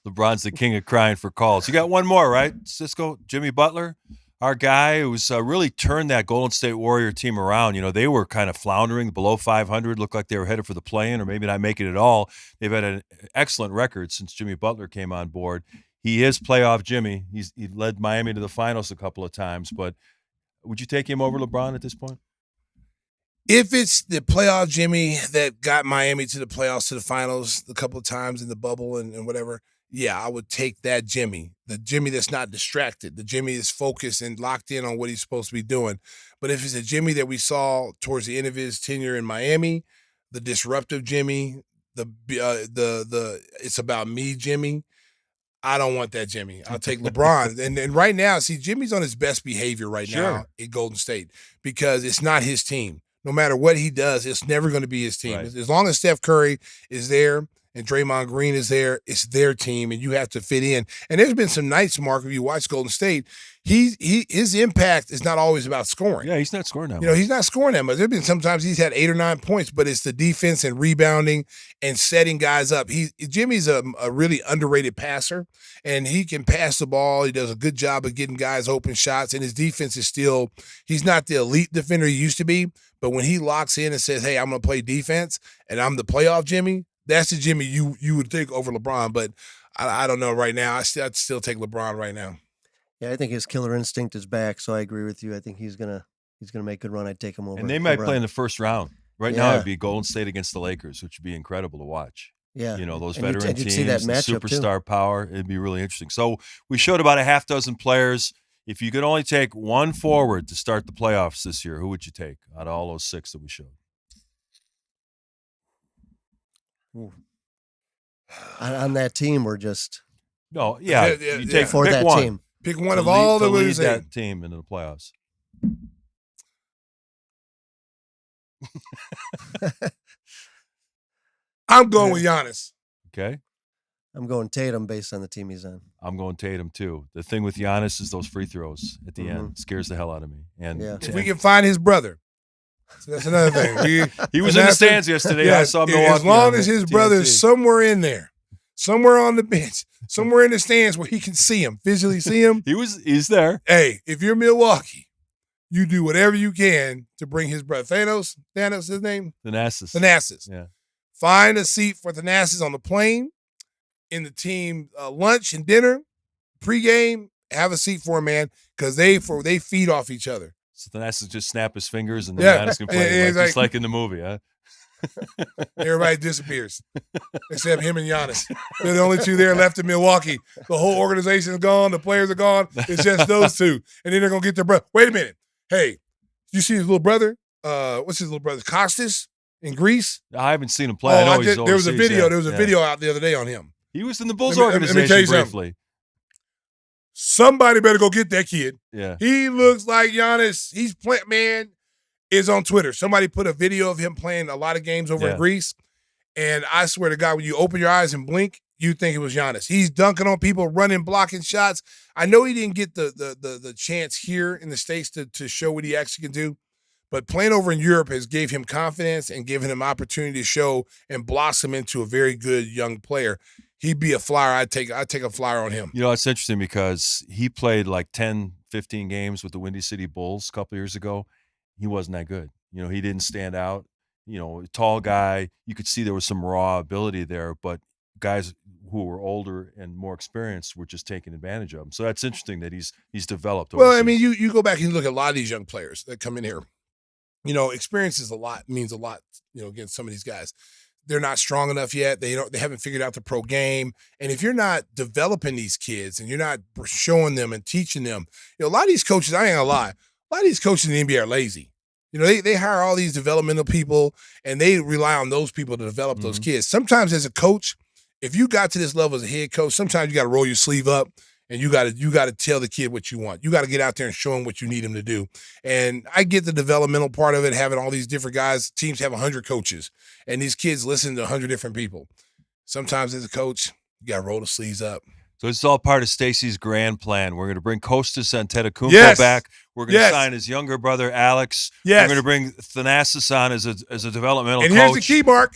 LeBron's the king of crying for calls. You got one more, right, Cisco? Jimmy Butler, our guy who's really turned that Golden State Warrior team around. They were kind of floundering below 500, looked like they were headed for the play-in or maybe not making it at all. They've had an excellent record since Jimmy Butler came on board. He is playoff Jimmy. He led Miami to the finals a couple of times, but would you take him over LeBron at this point? If it's the playoff Jimmy that got Miami to the playoffs, to the finals a couple of times in the bubble and whatever, yeah, I would take that Jimmy. The Jimmy that's not distracted. The Jimmy is focused and locked in on what he's supposed to be doing. But if it's a Jimmy that we saw towards the end of his tenure in Miami, the disruptive Jimmy, the it's about me Jimmy, I don't want that Jimmy. I'll take LeBron. And right now, see, Jimmy's on his best behavior right now in Golden State because it's not his team. No matter what he does, it's never going to be his team. Right. As long as Steph Curry is there and Draymond Green is there, it's their team, and you have to fit in. And there's been some nights, Mark, if you watch Golden State, his impact is not always about scoring. Yeah, he's not scoring that much. He's not scoring that much. There's been sometimes he's had 8 or 9 points, but it's the defense and rebounding and setting guys up. Jimmy's a really underrated passer, and he can pass the ball. He does a good job of getting guys open shots, and his defense is still – he's not the elite defender he used to be, but when he locks in and says, hey, I'm going to play defense, and I'm the playoff Jimmy, that's the Jimmy you would take over LeBron. But I don't know right now. I'd still take LeBron right now. Yeah, I think his killer instinct is back, so I agree with you. I think he's gonna make a good run. I'd take him over. And they might play in the first round. Right now, it'd be Golden State against the Lakers, which would be incredible to watch. Yeah, those veteran teams, see that the too. superstar power. It'd be really interesting. So we showed about a half dozen players. If you could only take one forward to start the playoffs this year, who would you take out of all those 6 that we showed? On that team, or just no? Yeah, you take for pick that one. team. Pick one of all the lead that team into the playoffs. I'm going with Giannis. Okay. I'm going Tatum based on the team he's on. I'm going Tatum too. The thing with Giannis is those free throws at the end scares the hell out of me. And if we can find his brother, so that's another thing. He was in the stands yesterday. Yeah, I saw Milwaukee. As long as his brother is somewhere in there, somewhere on the bench, somewhere in the stands where he can see him, visually see him. He's there. Hey, if you're Milwaukee, you do whatever you can to bring his brother. Thanos, his name? Thanasis. Yeah. Find a seat for Thanasis on the plane, in the team lunch and dinner, pregame. Have a seat for him, man, because they feed off each other. So Thanasis just snap his fingers and then Giannis can play just like in the movie, huh? Everybody disappears except him and Giannis. They're the only 2 there left in Milwaukee. The whole organization is gone. The players are gone. It's just those 2. And then they're going to get their brother. Wait a minute. Hey, you see his little brother? What's his little brother? Costas in Greece? I haven't seen him play. I know there was a video. There was a video out the other day on him. He was in the Bulls organization briefly. Somebody better go get that kid. Yeah. He looks like Giannis. He's playing, man, is on Twitter. Somebody put a video of him playing a lot of games over in Greece. And I swear to God, when you open your eyes and blink, you think it was Giannis. He's dunking on people, running, blocking shots. I know he didn't get the chance here in the States to show what he actually can do. But playing over in Europe has gave him confidence and given him opportunity to show and blossom into a very good young player. He'd be a flyer. I'd take a flyer on him. It's interesting because he played like 10, 15 games with the Windy City Bulls a couple years ago. He wasn't that good. He didn't stand out. Tall guy. You could see there was some raw ability there, but guys who were older and more experienced were just taking advantage of him. So that's interesting that he's developed. Well, I mean, you go back and look at a lot of these young players that come in here. experience means a lot, against some of these guys. They're not strong enough yet. They haven't figured out the pro game. And if you're not developing these kids and you're not showing them and teaching them, a lot of these coaches, I ain't gonna lie, a lot of these coaches in the NBA are lazy. They hire all these developmental people and they rely on those people to develop those kids. Sometimes as a coach, if you got to this level as a head coach, sometimes you got to roll your sleeve up and you got to tell the kid what you want. You got to get out there and show him what you need him to do. And I get the developmental part of it, having all these different guys. Teams have 100 coaches, and these kids listen to 100 different people. Sometimes as a coach, you got to roll the sleeves up. So it's all part of Stacy's grand plan. We're going to bring Kostas Antetokounmpo back. We're going to sign his younger brother, Alex. We're going to bring Thanasis on as a developmental coach. And here's the key, Mark.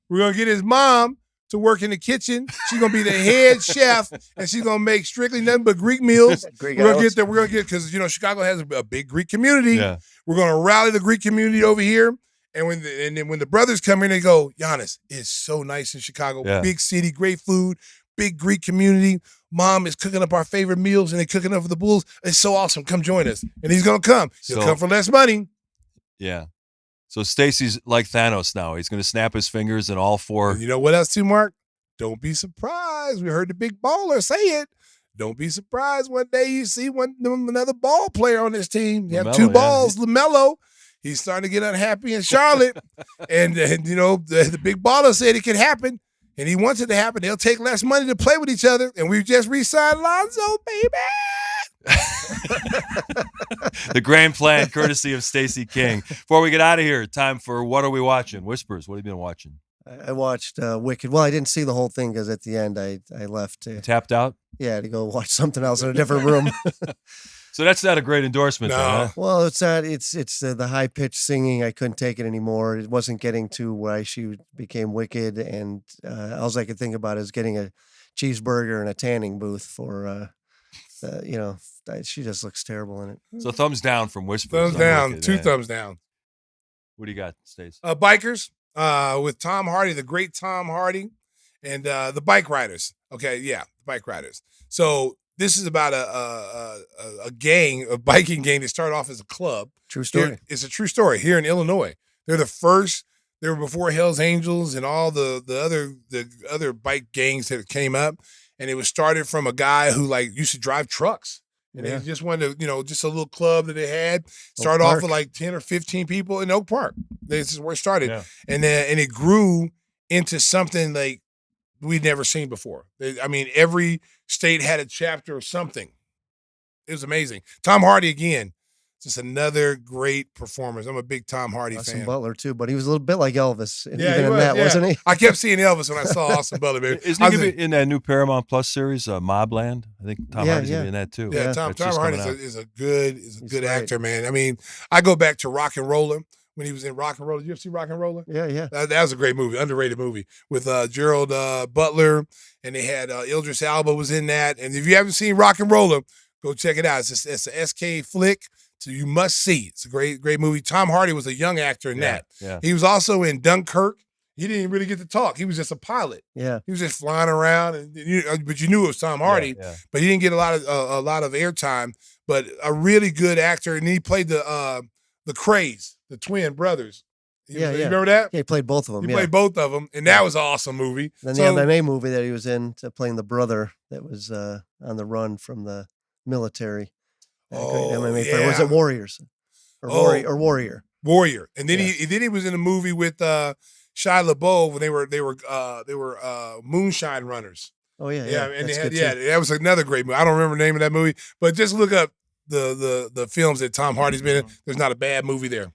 We're going to get his mom to work in the kitchen. She's gonna be the head chef, and she's gonna make strictly nothing but Greek meals. We're gonna get there. We're gonna get, because Chicago has a big Greek community. Yeah. We're gonna rally the Greek community over here. And then when the brothers come in, they go, Giannis, it's so nice in Chicago. Yeah. Big city, great food, big Greek community. Mom is cooking up our favorite meals, and they're cooking up for the Bulls. It's so awesome. Come join us. And he's gonna come. He'll come for less money. Yeah. So Stacy's like Thanos now. He's going to snap his fingers and all four. And you know what else too, Mark? Don't be surprised. We heard the big baller say it. Don't be surprised one day you see another ball player on this team. You have 2 balls, LaMelo. He's starting to get unhappy in Charlotte. and the big baller said it could happen, and he wants it to happen. They'll take less money to play with each other, and we've just re-signed Lonzo, baby. The grand plan, courtesy of Stacey King. Before we get out of here, time for What Are We Watching? Whispers, what have you been watching? I watched Wicked. Well, I didn't see the whole thing because at the end I left. Tapped out? Yeah, to go watch something else in a different room. So that's not a great endorsement, no. Then, huh? Well, it's not. It's the high pitched singing. I couldn't take it anymore. It wasn't getting to why she became wicked, and all I could think about is getting a cheeseburger and a tanning booth for. She just looks terrible in it. So thumbs down from Whispers. Thumbs down. Wicked, 2 thumbs down. What do you got, Stace? Bikers with Tom Hardy, the great Tom Hardy, and the bike riders. Okay, yeah, bike riders. So this is about a gang, a biking gang that started off as a club. True story. It's a true story here in Illinois. They're the first. They were before Hell's Angels and all the other bike gangs that came up. And it was started from a guy who used to drive trucks. And they just wanted to, just a little club that they had. Started off with 10 or 15 people in Oak Park. This is where it started. Yeah. And it grew into something like we'd never seen before. Every state had a chapter or something. It was amazing. Tom Hardy again. Just another great performance. I'm a big Tom Hardy fan. Butler too, but he was a little bit like Elvis, wasn't he? I kept seeing Elvis when I saw Austin Butler. Baby. Isn't he in that new Paramount Plus series, Mobland? I think Tom Hardy's gonna be in that too. Yeah, Tom Hardy is a good actor, man. I go back to Rock and Roller when he was in Rock and Roller. Did you ever see Rock and Roller? Yeah. That was a great movie, underrated movie with Gerald Butler, and they had Idris Elba was in that. And if you haven't seen Rock and Roller, go check it out. It's an SK flick. So you must see. It's a great movie. Tom Hardy was a young actor in that. Yeah. He was also in Dunkirk. He didn't even really get to talk. He was just a pilot. Yeah. He was just flying around, but you knew it was Tom Hardy. Yeah. But he didn't get a lot of airtime. But a really good actor, and he played the Craze, the twin brothers. You remember that? Yeah, he played both of them. He played both of them, and that was an awesome movie. Then the MMA movie that he was in, playing the brother that was on the run from the military. MMA fighter. Was it Warriors? Warrior? Warrior. And then he was in a movie with Shia LaBeouf when they were moonshine runners. Oh yeah. And that was another great movie. I don't remember the name of that movie, but just look up the films that Tom Hardy's been in. There's not a bad movie there.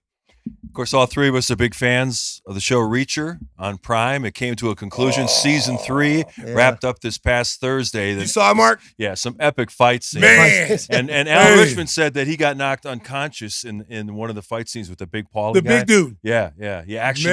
Of course, all three of us are big fans of the show Reacher on Prime. It came to a conclusion. Season 3 wrapped up this past Thursday. You saw it, Mark? Yeah, some epic fight scenes. Man! And Al Richmond said that he got knocked unconscious in one of the fight scenes with the big Paulie guy. The big dude. Yeah. He actually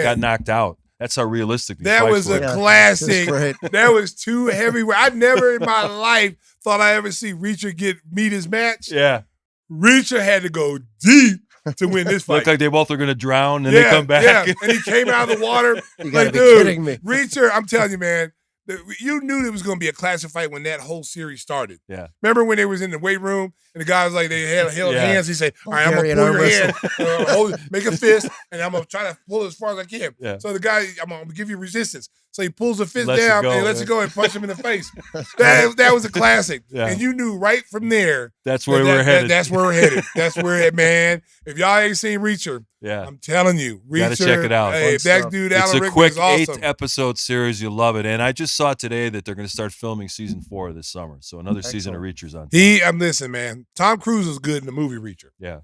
got knocked out. That's how realistic these that fights was were. A classic. That was too heavy. I never in my life thought I ever see Reacher meet his match. Yeah. Reacher had to go deep to win this fight. Looked like they both are going to drown and they come back. Yeah, and he came out of the water. You got to be kidding me. Reacher, I'm telling you, man, You knew it was going to be a classic fight when that whole series started. Yeah. Remember when they was in the weight room and the guy was like, they held hands. He said, all right, I'm going to pull your hand, make a fist, and I'm going to try to pull as far as I can. Yeah. So the guy, I'm going to give you resistance. So he pulls the fist Lets down it go, and lets it go and punch him in the face. That was a classic. Yeah. And you knew right from there. That's where we're headed. That's where we're headed. That's where, man. If y'all ain't seen Reacher, I'm telling you, Reacher. Gotta check it out. Hey, that dude, it's Alan a Rickman, quick is awesome. 8-episode series. You'll love it. And I just saw today that they're going to start filming season 4 this summer. So another season of Reacher's on. Listen, man. Tom Cruise was good in the movie Reacher. Yeah.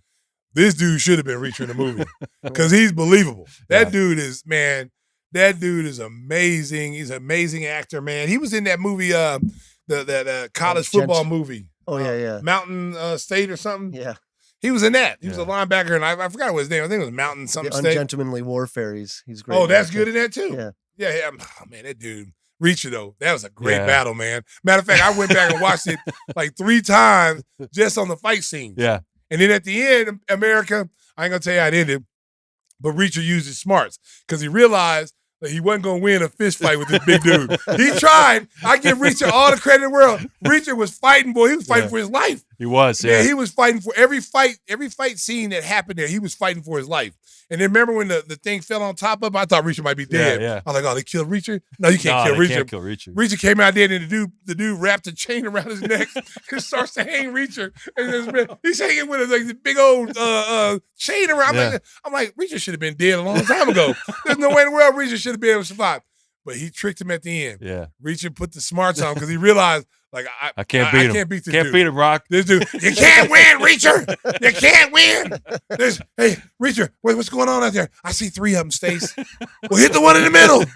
This dude should have been Reacher in the movie because he's believable. That dude is, man. That dude is amazing. He's an amazing actor, man. He was in that movie, the college football movie. Oh, yeah. Mountain State or something. Yeah. He was in that. He was a linebacker, and I forgot what his name. I think it was Mountain something State. Ungentlemanly Warfare. He's great. Oh, that's good in that too. Yeah. Yeah. Oh, man, that dude. Reacher, though. That was a great battle, man. Matter of fact, I went back and watched it like 3 times just on the fight scenes. Yeah. And then at the end, America, I ain't going to tell you how it ended, but Reacher used his smarts because he realized that he wasn't going to win a fist fight with this big dude. He tried. I give Reacher all the credit in the world. Reacher was fighting, boy. He was fighting for his life. He was, Man, he was fighting for every fight scene that happened there. He was fighting for his life. And then remember when the thing fell on top of him? I thought Reacher might be dead. Yeah. I was like, oh, they killed Reacher? No, you can't kill Reacher. Can't kill Reacher. Reacher came out there and the dude wrapped a chain around his neck and starts to hang Reacher. And he's hanging with like this big old chain around. I'm like, Reacher should have been dead a long time ago. There's no way in the world Reacher should have been able to survive. But he tricked him at the end. Yeah. Reacher put the smarts on because he realized, like, I can't beat him. I can't beat this Can't dude. beat him, Rock. This dude, you can't win, Reacher. You can't win. Hey, Reacher, what's going on out there? I see 3 of them, Stace. Well, hit the one in the middle.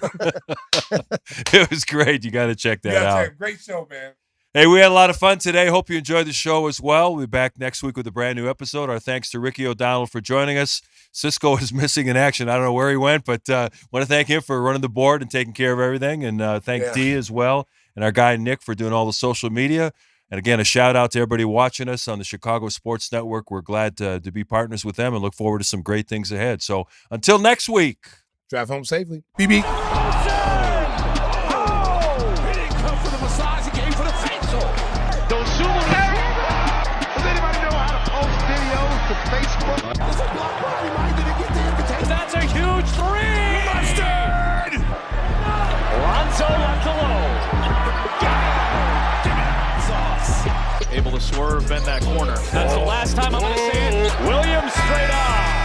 It was great. You got to check that out. Great show, man. Hey, we had a lot of fun today. Hope you enjoyed the show as well. We'll be back next week with a brand new episode. Our thanks to Ricky O'Donnell for joining us. Cisco is missing in action. I don't know where he went, but want to thank him for running the board and taking care of everything. And thank Dee as well. And our guy Nick for doing all the social media. And again, a shout out to everybody watching us on the Chicago Sports Network. We're glad to be partners with them and look forward to some great things ahead. So until next week. Drive home safely. BB. Facebook. There's a block party, right? Did he get the invitation? That's a huge 3! Mustard! Alonzo left alone. Sauce. Able to swerve, bend that corner. That's the last time I'm going to say it. Williams straight on.